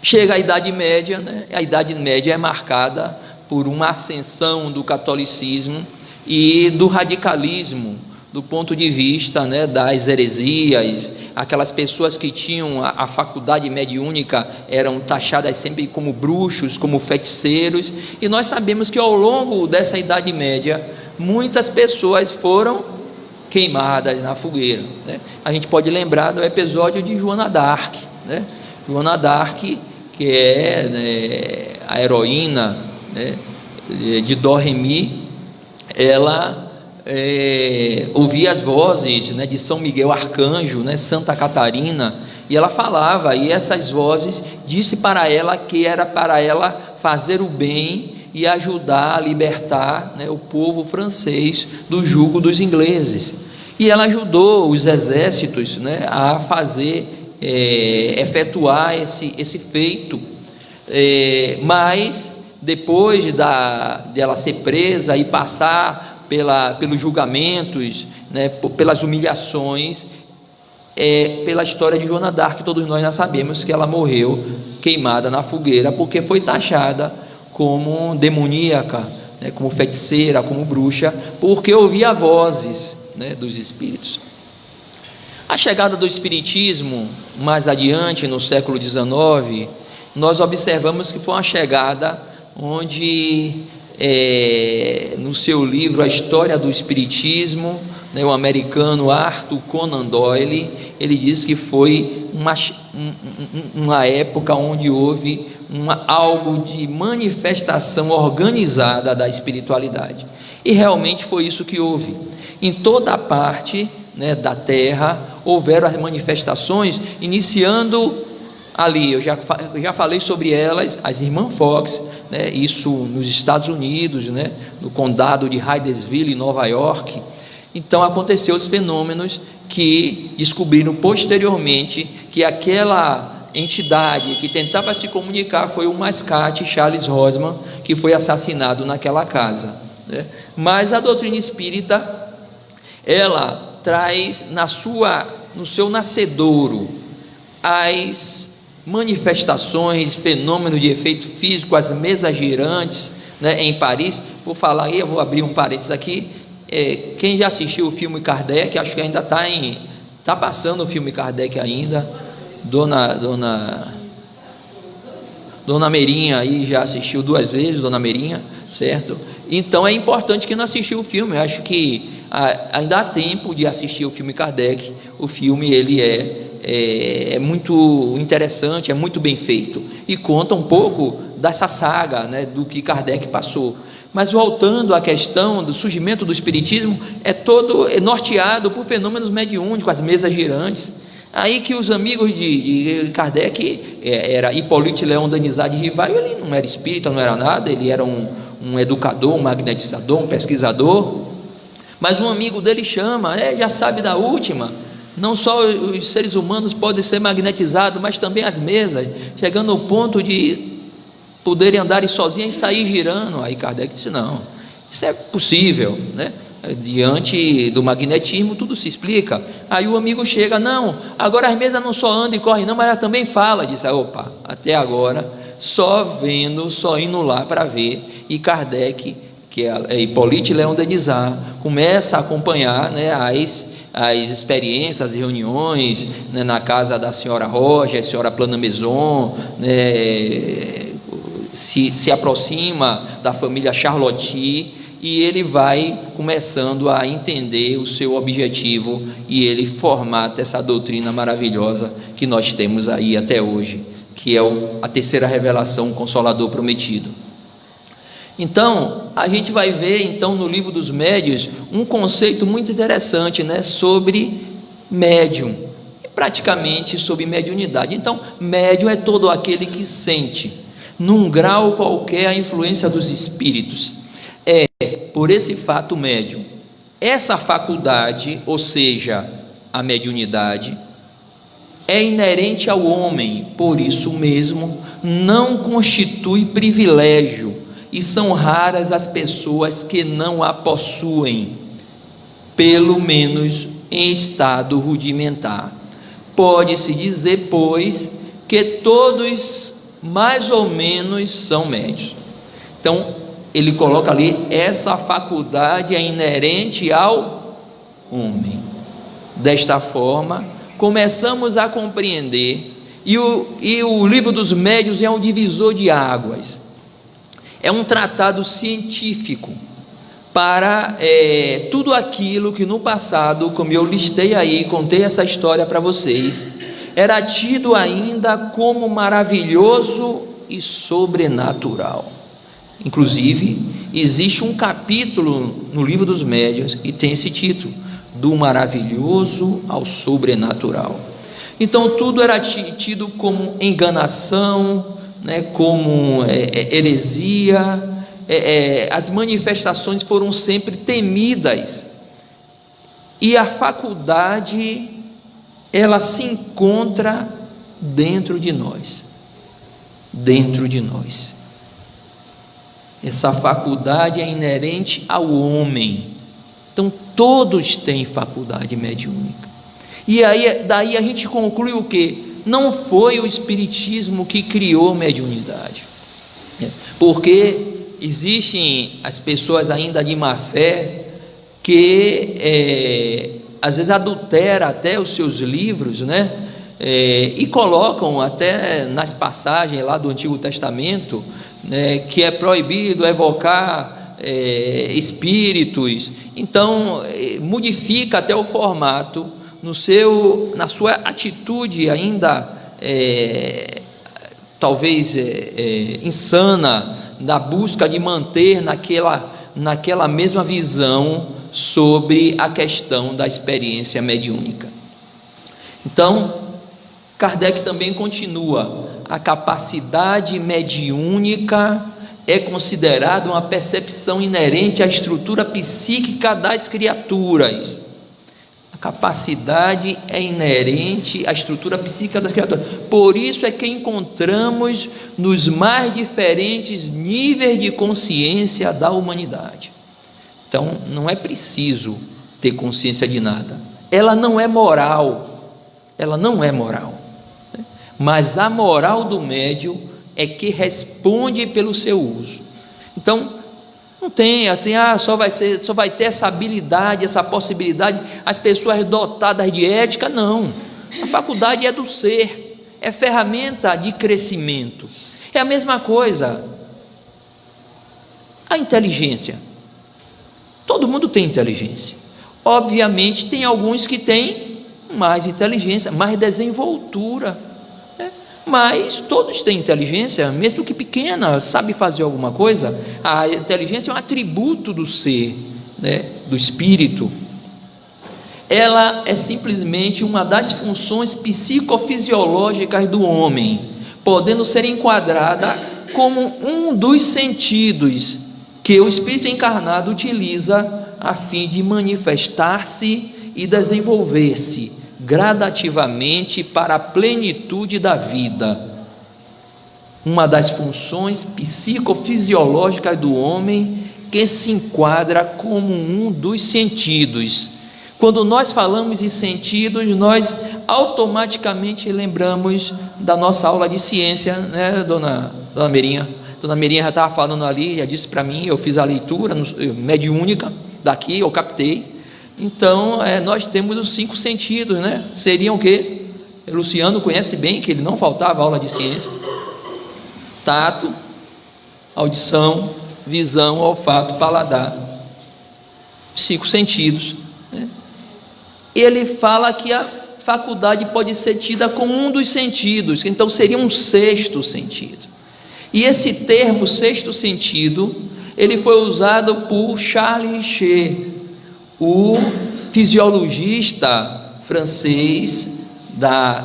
chega a Idade Média, né? A Idade Média é marcada por uma ascensão do catolicismo e do radicalismo, do ponto de vista, né, das heresias. Aquelas pessoas que tinham a faculdade mediúnica eram taxadas sempre como bruxos, como feiticeiros, e nós sabemos que ao longo dessa Idade Média muitas pessoas foram queimadas na fogueira, né? A gente pode lembrar do episódio de Joana d'Arc, né? Joana d'Arc, que é, né, a heroína, né, de Dó Remi, ela ouvia as vozes, né, de São Miguel Arcanjo, né, Santa Catarina, e ela falava, e essas vozes disse para ela que era para ela fazer o bem e ajudar a libertar, né, o povo francês do jugo dos ingleses. E ela ajudou os exércitos, né, a efetuar esse feito. Mas depois de ela ser presa e passar pelos julgamentos, né, pelas humilhações, pela história de Joana d'Arc, todos nós já sabemos que ela morreu queimada na fogueira, porque foi taxada como demoníaca, né, como feiticeira, como bruxa, porque ouvia vozes, né, dos espíritos. A chegada do espiritismo mais adiante, no século XIX, nós observamos que foi uma chegada onde, no seu livro A História do Espiritismo, né, o americano Arthur Conan Doyle, ele diz que foi uma época onde houve algo de manifestação organizada da espiritualidade, e realmente foi isso que houve. Em toda a parte, né, da Terra houveram as manifestações, iniciando ali, eu já falei sobre elas, as Irmãs Fox, né, isso nos Estados Unidos, né, no condado de Hydesville, em Nova York. Então aconteceu os fenômenos que descobriram posteriormente que aquela entidade que tentava se comunicar foi o mascate Charles Rosman, que foi assassinado naquela casa, né? Mas a doutrina espírita, ela traz no seu nascedouro as manifestações, fenômenos de efeito físico, as mesas girantes, né, em Paris. Vou falar aí, eu vou abrir um parênteses aqui. Quem já assistiu o filme Kardec, acho que ainda está passando o filme Kardec ainda. Dona Merinha aí já assistiu 2 vezes, Dona Merinha, certo? Então é importante quem não assistiu o filme. Eu acho que ainda há tempo de assistir o filme Kardec. O filme ele é muito interessante, é muito bem feito e conta um pouco dessa saga, né, do que Kardec passou. Mas voltando à questão do surgimento do espiritismo, todo norteado por fenômenos mediúnicos, as mesas girantes. Aí que os amigos de Kardec, era Hippolyte Léon Denisard de Rivail, ele não era espírita, não era nada, ele era um educador, um magnetizador, um pesquisador. Mas um amigo dele chama, já sabe da última, não só os seres humanos podem ser magnetizados, mas também as mesas, chegando ao ponto de poderem andar sozinhas e sair girando. Aí Kardec disse: não, isso é possível, né? Diante do magnetismo tudo se explica. Aí o amigo chega: não, agora as mesas não só andam e correm não, mas ela também fala. Disse: opa, até agora só indo lá para ver. E Kardec, que é Hippolyte Léon Denisard, começa a acompanhar, né, as experiências, as reuniões, né, na casa da senhora Roger, senhora Plana Maison, né, se aproxima da família Charlotti, e ele vai começando a entender o seu objetivo, e ele formata essa doutrina maravilhosa que nós temos aí até hoje, que é a terceira revelação, o Consolador Prometido. Então, a gente vai ver então no Livro dos Médiuns um conceito muito interessante, né, sobre médium, e praticamente sobre mediunidade. Então, médium é todo aquele que sente, num grau qualquer, a influência dos espíritos. Por esse fato médium, essa faculdade, ou seja, a mediunidade, é inerente ao homem, por isso mesmo não constitui privilégio, e são raras as pessoas que não a possuem, pelo menos em estado rudimentar. Pode-se dizer, pois, que todos mais ou menos são médios. Então, ele coloca ali: essa faculdade é inerente ao homem. Desta forma, começamos a compreender, e o Livro dos Médiuns é um divisor de águas, é um tratado científico para tudo aquilo que no passado, como eu listei aí, contei essa história para vocês, era tido ainda como maravilhoso e sobrenatural. Inclusive, existe um capítulo no Livro dos Médiuns que tem esse título: do maravilhoso ao sobrenatural. Então, tudo era tido como enganação, né, como heresia. As manifestações foram sempre temidas, E a faculdade, ela se encontra dentro de nós. Dentro de nós. Essa faculdade é inerente ao homem. Então, todos têm faculdade mediúnica. E aí, daí a gente conclui o quê? Não foi o Espiritismo que criou mediunidade. Porque existem as pessoas ainda de má fé que às vezes adultera até os seus livros, né? E colocam até nas passagens lá do Antigo Testamento, né, que é proibido evocar espíritos. Então modifica até o formato na sua atitude ainda talvez insana, na busca de manter naquela mesma visão sobre a questão da experiência mediúnica. Então, Kardec também continua: a capacidade mediúnica é considerada uma percepção inerente à estrutura psíquica das criaturas. A capacidade é inerente à estrutura psíquica das criaturas. Por isso é que encontramos nos mais diferentes níveis de consciência da humanidade. Então, não é preciso ter consciência de nada. Ela não é moral. Ela não é moral. Mas a moral do médium é que responde pelo seu uso. Então, não tem assim, só vai ter essa habilidade, essa possibilidade, as pessoas dotadas de ética. Não. A faculdade é do ser, é ferramenta de crescimento. É a mesma coisa. A inteligência. Todo mundo tem inteligência. Obviamente, tem alguns que têm mais inteligência, mais desenvoltura. Mas todos têm inteligência, mesmo que pequena, sabe fazer alguma coisa. A inteligência é um atributo do ser, né, do espírito. Ela é simplesmente uma das funções psicofisiológicas do homem, podendo ser enquadrada como um dos sentidos que o espírito encarnado utiliza a fim de manifestar-se e desenvolver-se gradativamente para a plenitude da vida. Uma das funções psicofisiológicas do homem que se enquadra como um dos sentidos. Quando nós falamos em sentidos, nós automaticamente lembramos da nossa aula de ciência, né, dona Meirinha? Dona Meirinha já estava falando ali, já disse para mim, eu fiz a leitura mediúnica daqui, eu captei. Então, nós temos os 5 sentidos, né? Seriam o quê? Luciano conhece bem, que ele não faltava aula de ciência: tato, audição, visão, olfato, paladar. 5 sentidos, né? Ele fala que a faculdade pode ser tida como um dos sentidos, então seria um 6º sentido. E esse termo, 6º sentido, ele foi usado por Charles Richer, o fisiologista francês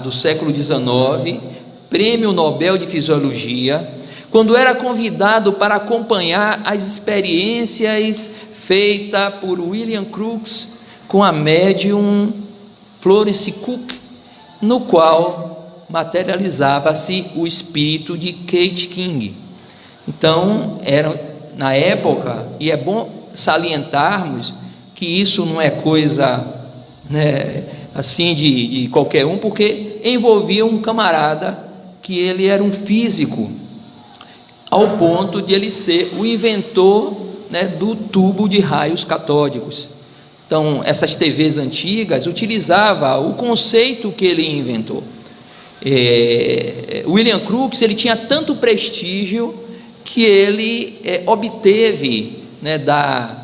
do século XIX, prêmio Nobel de Fisiologia, quando era convidado para acompanhar as experiências feitas por William Crookes com a médium Florence Cook, no qual materializava-se o espírito de Kate King. Então, na época, e é bom salientarmos que isso não é coisa, né, assim de qualquer um, porque envolvia um camarada que ele era um físico, ao ponto de ele ser o inventor, né, do tubo de raios catódicos. Então, essas TVs antigas utilizavam o conceito que ele inventou. William Crookes, ele tinha tanto prestígio que ele obteve, né, da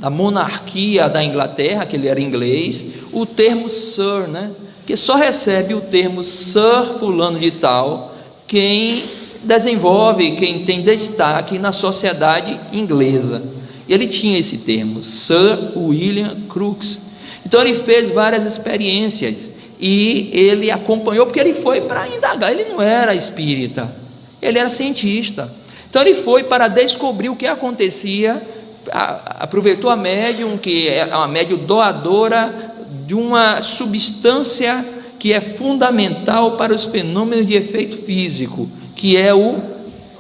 monarquia da Inglaterra, que ele era inglês, o termo Sir, né, que só recebe o termo Sir fulano de tal quem desenvolve, quem tem destaque na sociedade inglesa. Ele tinha esse termo, Sir William Crookes. Então ele fez várias experiências e ele acompanhou, porque ele foi para indagar. Ele não era espírita, ele era cientista. Então ele foi para descobrir o que acontecia. Aproveitou a médium, que é uma médium doadora de uma substância que é fundamental para os fenômenos de efeito físico, que é o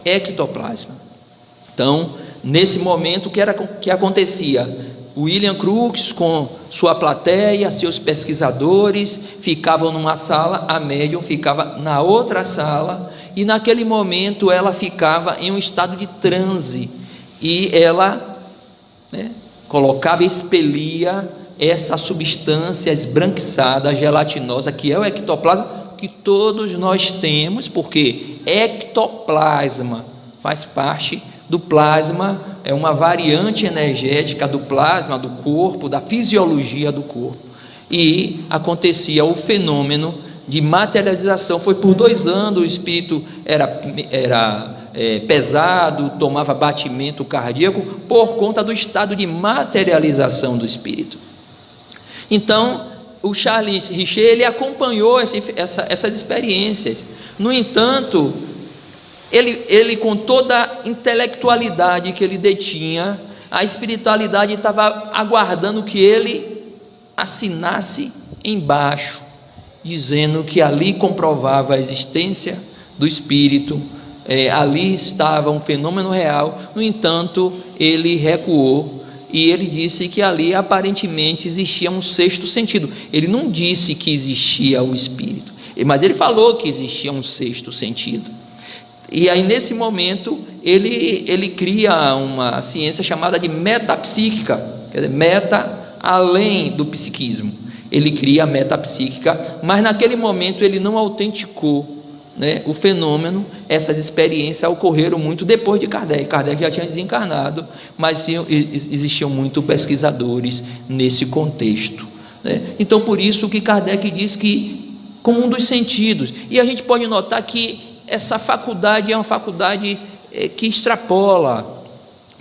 ectoplasma. Então, nesse momento, o que acontecia? William Crookes, com sua plateia, seus pesquisadores, ficavam numa sala, a médium ficava na outra sala, e naquele momento ela ficava em um estado de transe, e ela colocava e expelia essa substância esbranquiçada, gelatinosa, que é o ectoplasma, que todos nós temos, porque ectoplasma faz parte do plasma, é uma variante energética do plasma, do corpo, da fisiologia do corpo. E acontecia o fenômeno de materialização. Foi por 2 anos, o espírito era pesado, tomava batimento cardíaco, por conta do estado de materialização do espírito. Então, o Charles Richer, ele acompanhou essas experiências. No entanto, ele com toda a intelectualidade que ele detinha, a espiritualidade estava aguardando que ele assinasse embaixo, dizendo que ali comprovava a existência do espírito, ali estava um fenômeno real. No entanto, ele recuou e ele disse que ali aparentemente existia um sexto sentido. Ele não disse que existia o espírito, mas ele falou que existia um sexto sentido. E aí, nesse momento, ele cria uma ciência chamada de metapsíquica, quer dizer, meta além do psiquismo. Ele cria a metapsíquica, mas naquele momento ele não autenticou o fenômeno. Essas experiências ocorreram muito depois de Kardec. Kardec já tinha desencarnado, mas existiam muitos pesquisadores nesse contexto. Então, por isso que Kardec diz que, como um dos sentidos, e a gente pode notar que essa faculdade é uma faculdade que extrapola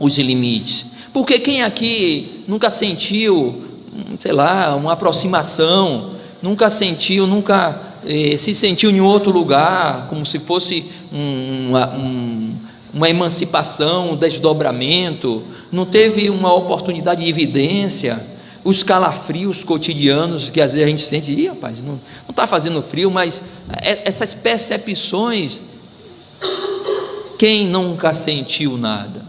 os limites, porque quem aqui nunca sentiu, sei lá, uma aproximação, nunca se sentiu em outro lugar, como se fosse uma emancipação, um desdobramento, não teve uma oportunidade de evidência, os calafrios cotidianos que às vezes a gente sente, ih, rapaz, não está fazendo frio, mas essas percepções, quem nunca sentiu nada?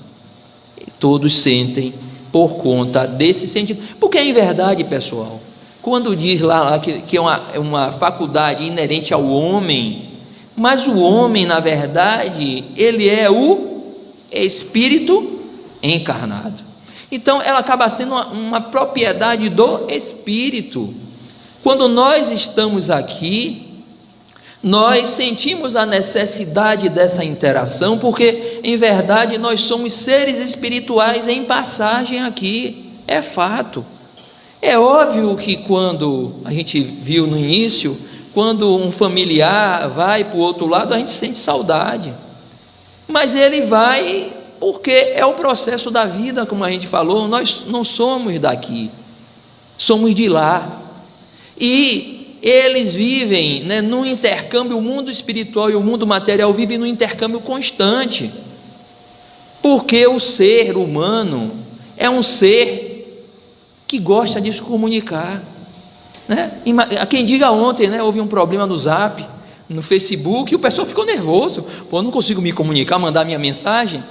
Todos sentem por conta desse sentido, porque em verdade, pessoal, quando diz lá que é uma faculdade inerente ao homem, mas o homem, na verdade, ele é o espírito encarnado. Então, ela acaba sendo uma propriedade do espírito. Quando nós estamos aqui, nós sentimos a necessidade dessa interação, porque, em verdade, nós somos seres espirituais em passagem aqui, é fato. É óbvio que quando a gente viu no início, quando um familiar vai para o outro lado, a gente sente saudade, mas ele vai porque é o processo da vida, como a gente falou. Nós não somos daqui, somos de lá, e eles vivem no intercâmbio. O mundo espiritual e o mundo material vivem no intercâmbio constante, porque o ser humano é um ser que gosta de se comunicar, Quem diga ontem, houve um problema no Zap, no Facebook, e o pessoal ficou nervoso, eu não consigo me comunicar, mandar minha mensagem.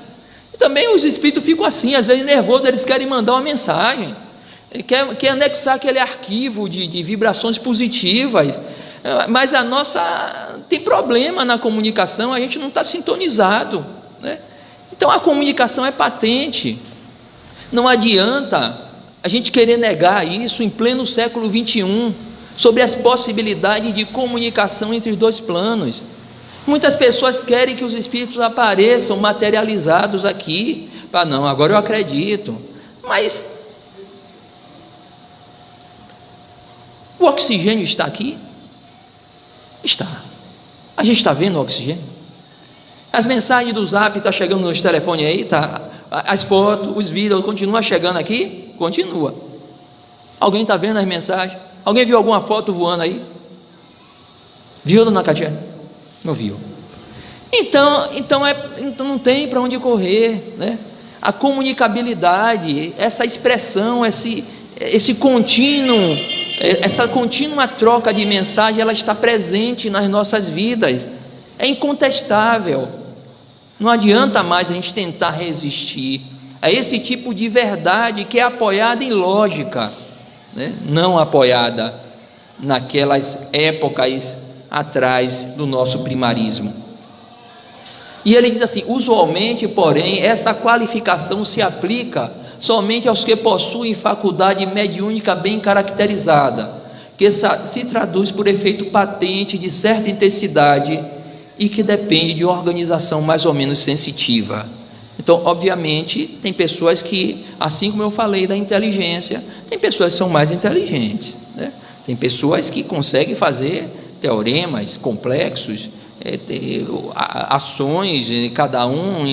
E também os espíritos ficam assim, às vezes nervosos, eles querem mandar uma mensagem, quer anexar aquele arquivo de vibrações positivas, mas a nossa tem problema na comunicação, a gente não está sintonizado, Então a comunicação é patente, não adianta a gente querer negar isso em pleno século XXI, sobre as possibilidades de comunicação entre os dois planos. Muitas pessoas querem que os espíritos apareçam materializados aqui, não, agora eu acredito, mas o oxigênio está aqui? Está. A gente está vendo o oxigênio? As mensagens do Zap estão chegando nos telefones aí, as fotos, os vídeos, continuam chegando aqui? Continua. Alguém está vendo as mensagens? Alguém viu alguma foto voando aí? Viu, dona Catiane? Não viu. Então não tem para onde correr, A comunicabilidade, essa expressão, esse contínuo Essa contínua troca de mensagem, ela está presente nas nossas vidas, é incontestável. Não adianta mais a gente tentar resistir a esse tipo de verdade que é apoiada em lógica, né? Não apoiada naquelas épocas atrás do nosso primarismo. E ele diz assim: usualmente, porém, essa qualificação se aplica somente aos que possuem faculdade mediúnica bem caracterizada, que se traduz por efeito patente de certa intensidade e que depende de organização mais ou menos sensitiva. Então, obviamente, tem pessoas que, assim como eu falei da inteligência, tem pessoas que são mais inteligentes, né? Tem pessoas que conseguem fazer teoremas complexos, ações, cada um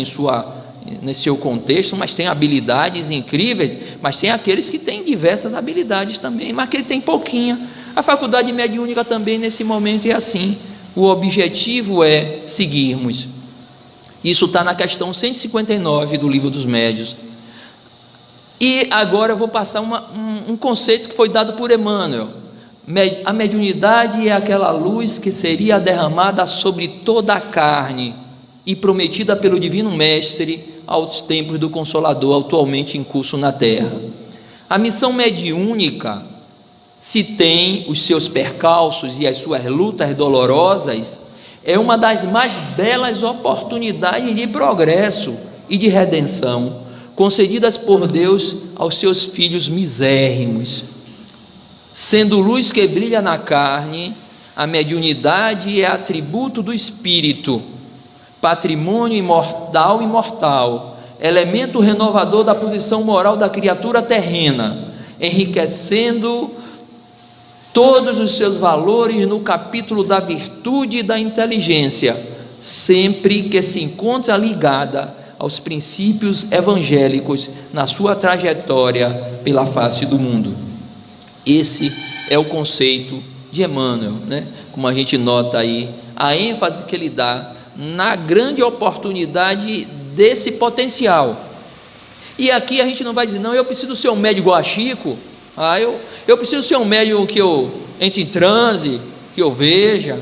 nesse seu contexto, mas tem habilidades incríveis. Mas tem aqueles que têm diversas habilidades também, mas que ele tem pouquinha. A faculdade mediúnica também nesse momento é assim. O objetivo é seguirmos. Isso está na questão 159 do Livro dos Médiuns. E agora eu vou passar um conceito que foi dado por Emmanuel. A mediunidade é aquela luz que seria derramada sobre toda a carne e prometida pelo Divino Mestre aos tempos do Consolador, atualmente em curso na Terra. A missão mediúnica, se tem os seus percalços e as suas lutas dolorosas, é uma das mais belas oportunidades de progresso e de redenção concedidas por Deus aos seus filhos misérrimos. Sendo luz que brilha na carne, a mediunidade é atributo do espírito, patrimônio imortal, elemento renovador da posição moral da criatura terrena, enriquecendo todos os seus valores no capítulo da virtude e da inteligência, sempre que se encontra ligada aos princípios evangélicos na sua trajetória pela face do mundo. Esse é o conceito de Emmanuel, né? Como a gente nota aí, a ênfase que ele dá na grande oportunidade desse potencial. E aqui a gente não vai dizer: não, eu preciso ser um médium igual a Chico, eu preciso ser um médium que eu entre em transe, que eu veja,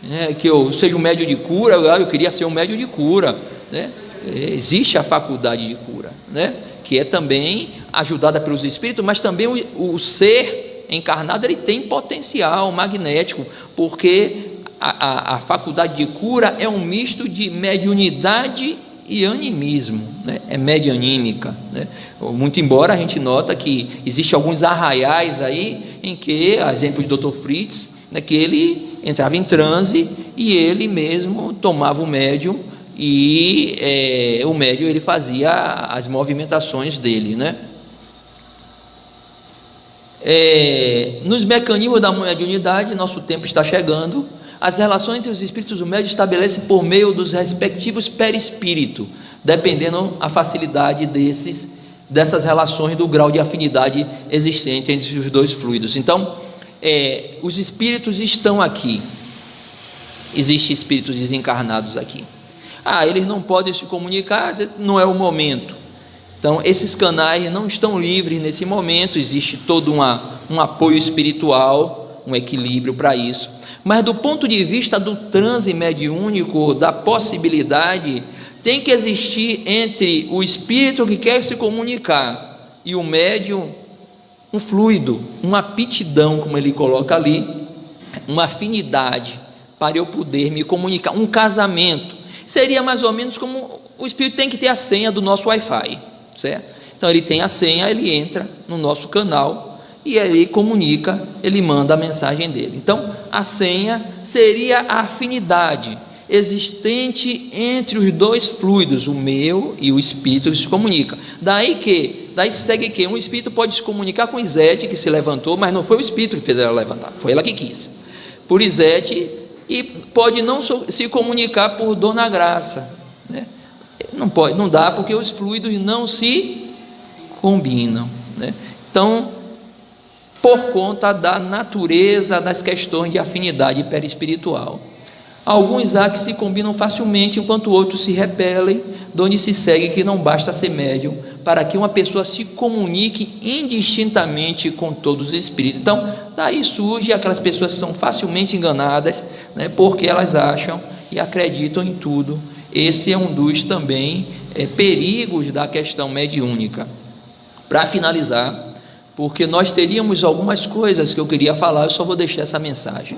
né? Que eu seja um médium de cura. Eu queria ser um médium de cura, né? Existe a faculdade de cura, né? Que é também ajudada pelos espíritos, mas também o ser encarnado, ele tem potencial magnético, porque a faculdade de cura é um misto de mediunidade e animismo, né? É medianímica, né? Muito embora a gente nota que existe alguns arraiais aí em que, a exemplo de Dr. Fritz, né, que ele entrava em transe e ele mesmo tomava o médium, e o médium ele fazia as movimentações dele, né? Nos mecanismos da mediunidade, nosso tempo está chegando. As relações entre os espíritos do médium estabelecem por meio dos respectivos perispírito, dependendo a facilidade dessas relações, do grau de afinidade existente entre os dois fluidos. Então, os espíritos estão aqui. Existem espíritos desencarnados aqui. Eles não podem se comunicar, não é o momento. Então, esses canais não estão livres nesse momento. Existe todo um apoio espiritual, um equilíbrio para isso. Mas do ponto de vista do transe mediúnico, da possibilidade, tem que existir entre o espírito que quer se comunicar e o médium um fluido, uma aptidão, como ele coloca ali, uma afinidade para eu poder me comunicar, um casamento. Seria mais ou menos como o espírito tem que ter a senha do nosso Wi-Fi, certo? Então ele tem a senha, ele entra no nosso canal e ele comunica, ele manda a mensagem dele. Então a senha seria a afinidade existente entre os dois fluidos, o meu e o espírito, que se comunica. Daí segue que um espírito pode se comunicar com Isete, que se levantou, mas não foi o espírito que fez ela levantar, foi ela que quis, por Isete. E pode não se comunicar por Dona Graça, né? Não dá, porque os fluidos não se combinam, né? Então, por conta da natureza das questões de afinidade perispiritual. Alguns há que se combinam facilmente, enquanto outros se repelem, de onde se segue que não basta ser médium para que uma pessoa se comunique indistintamente com todos os espíritos. Então, daí surge aquelas pessoas que são facilmente enganadas, né, porque elas acham e acreditam em tudo. Esse é um dos também perigos da questão mediúnica. Para finalizar, porque nós teríamos algumas coisas que eu queria falar, eu só vou deixar essa mensagem.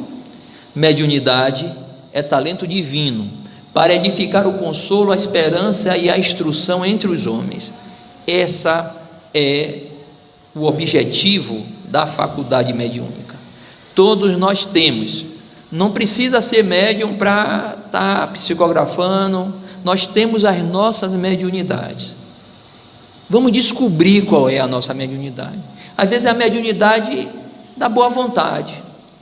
Mediunidade é talento divino para edificar o consolo, a esperança e a instrução entre os homens. Essa é o objetivo da faculdade mediúnica. Todos nós temos. Não precisa ser médium para estar psicografando. Nós temos as nossas mediunidades. Vamos descobrir qual é a nossa mediunidade. Às vezes é a mediunidade da boa vontade,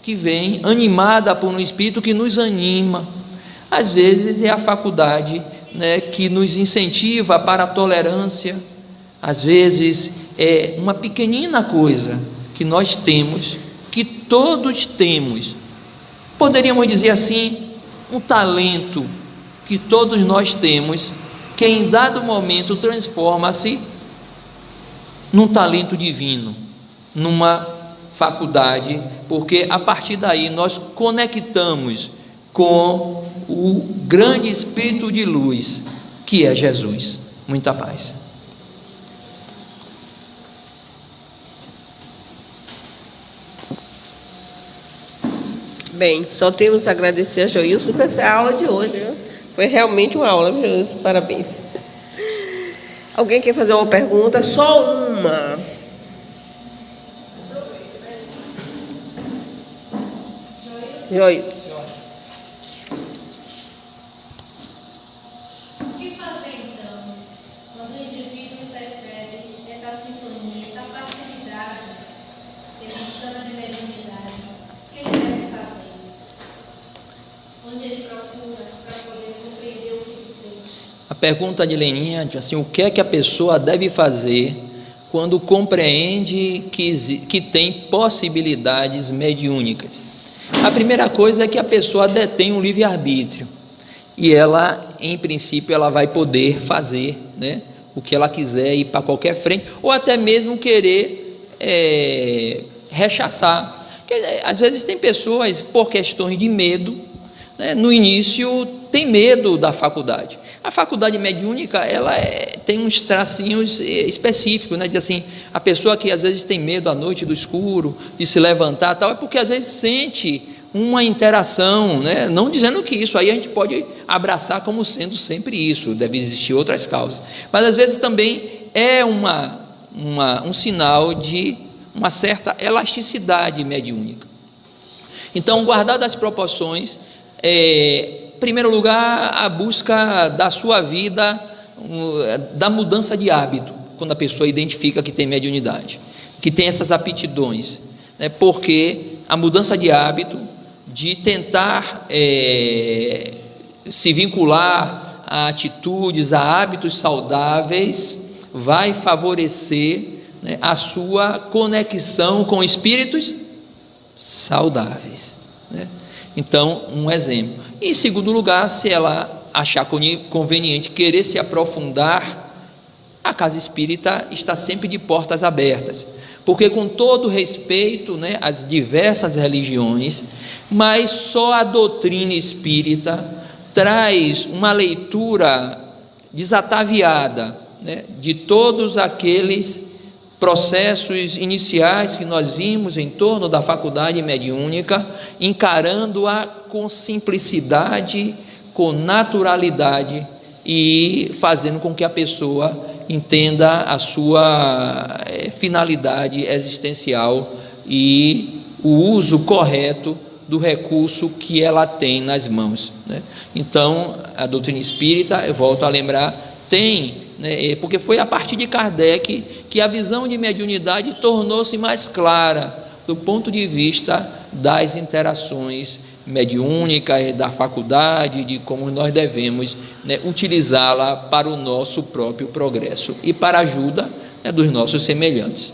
que vem animada por um espírito que nos anima. Às vezes é a faculdade, né, que nos incentiva para a tolerância. Às vezes é uma pequenina coisa que nós temos, que todos temos. Poderíamos dizer assim, um talento que todos nós temos, que em dado momento transforma-se num talento divino, numa faculdade, porque a partir daí nós conectamos com o grande Espírito de luz, que é Jesus. Muita paz. Bem, só temos a agradecer a Joilson por essa aula de hoje, viu? Foi realmente uma aula, Joilson, parabéns. Alguém quer fazer uma pergunta? Só uma. Joilson. O que fazer então, quando o indivíduo percebe essa sintonia, essa facilidade que a gente chama de mediunidade? O que ele deve fazer? Onde ele procura para poder compreender o que ele sente? A pergunta de Leninha, assim, o que é que a pessoa deve fazer quando compreende que tem possibilidades mediúnicas? A primeira coisa é que a pessoa detém um livre-arbítrio e ela, em princípio, ela vai poder fazer, né, o que ela quiser, ir para qualquer frente, ou até mesmo querer rechaçar. Porque, às vezes tem pessoas, por questões de medo, né, no início tem medo da faculdade. A faculdade mediúnica, ela tem uns tracinhos específicos, né? Diz assim, a pessoa que às vezes tem medo à noite do escuro, de se levantar, tal, é porque às vezes sente uma interação, né? Não dizendo que isso aí a gente pode abraçar como sendo sempre isso, deve existir outras causas, mas às vezes também é um sinal de uma certa elasticidade mediúnica. Então, guardadas as proporções, em primeiro lugar, a busca da sua vida, da mudança de hábito, quando a pessoa identifica que tem mediunidade, que tem essas aptidões, né? Porque a mudança de hábito, de tentar se vincular a atitudes, a hábitos saudáveis, vai favorecer, né, a sua conexão com espíritos saudáveis, né? Então, um exemplo. Em segundo lugar, se ela achar conveniente querer se aprofundar, a casa espírita está sempre de portas abertas, porque com todo respeito, né, às diversas religiões, mas só a doutrina espírita traz uma leitura desataviada, né, de todos aqueles processos iniciais que nós vimos em torno da faculdade mediúnica, encarando-a com simplicidade, com naturalidade e fazendo com que a pessoa entenda a sua finalidade existencial e o uso correto do recurso que ela tem nas mãos, né? Então, a doutrina espírita, eu volto a lembrar, tem, né, porque foi a partir de Kardec que a visão de mediunidade tornou-se mais clara do ponto de vista das interações mediúnicas, da faculdade, de como nós devemos, né, utilizá-la para o nosso próprio progresso e para a ajuda, né, dos nossos semelhantes.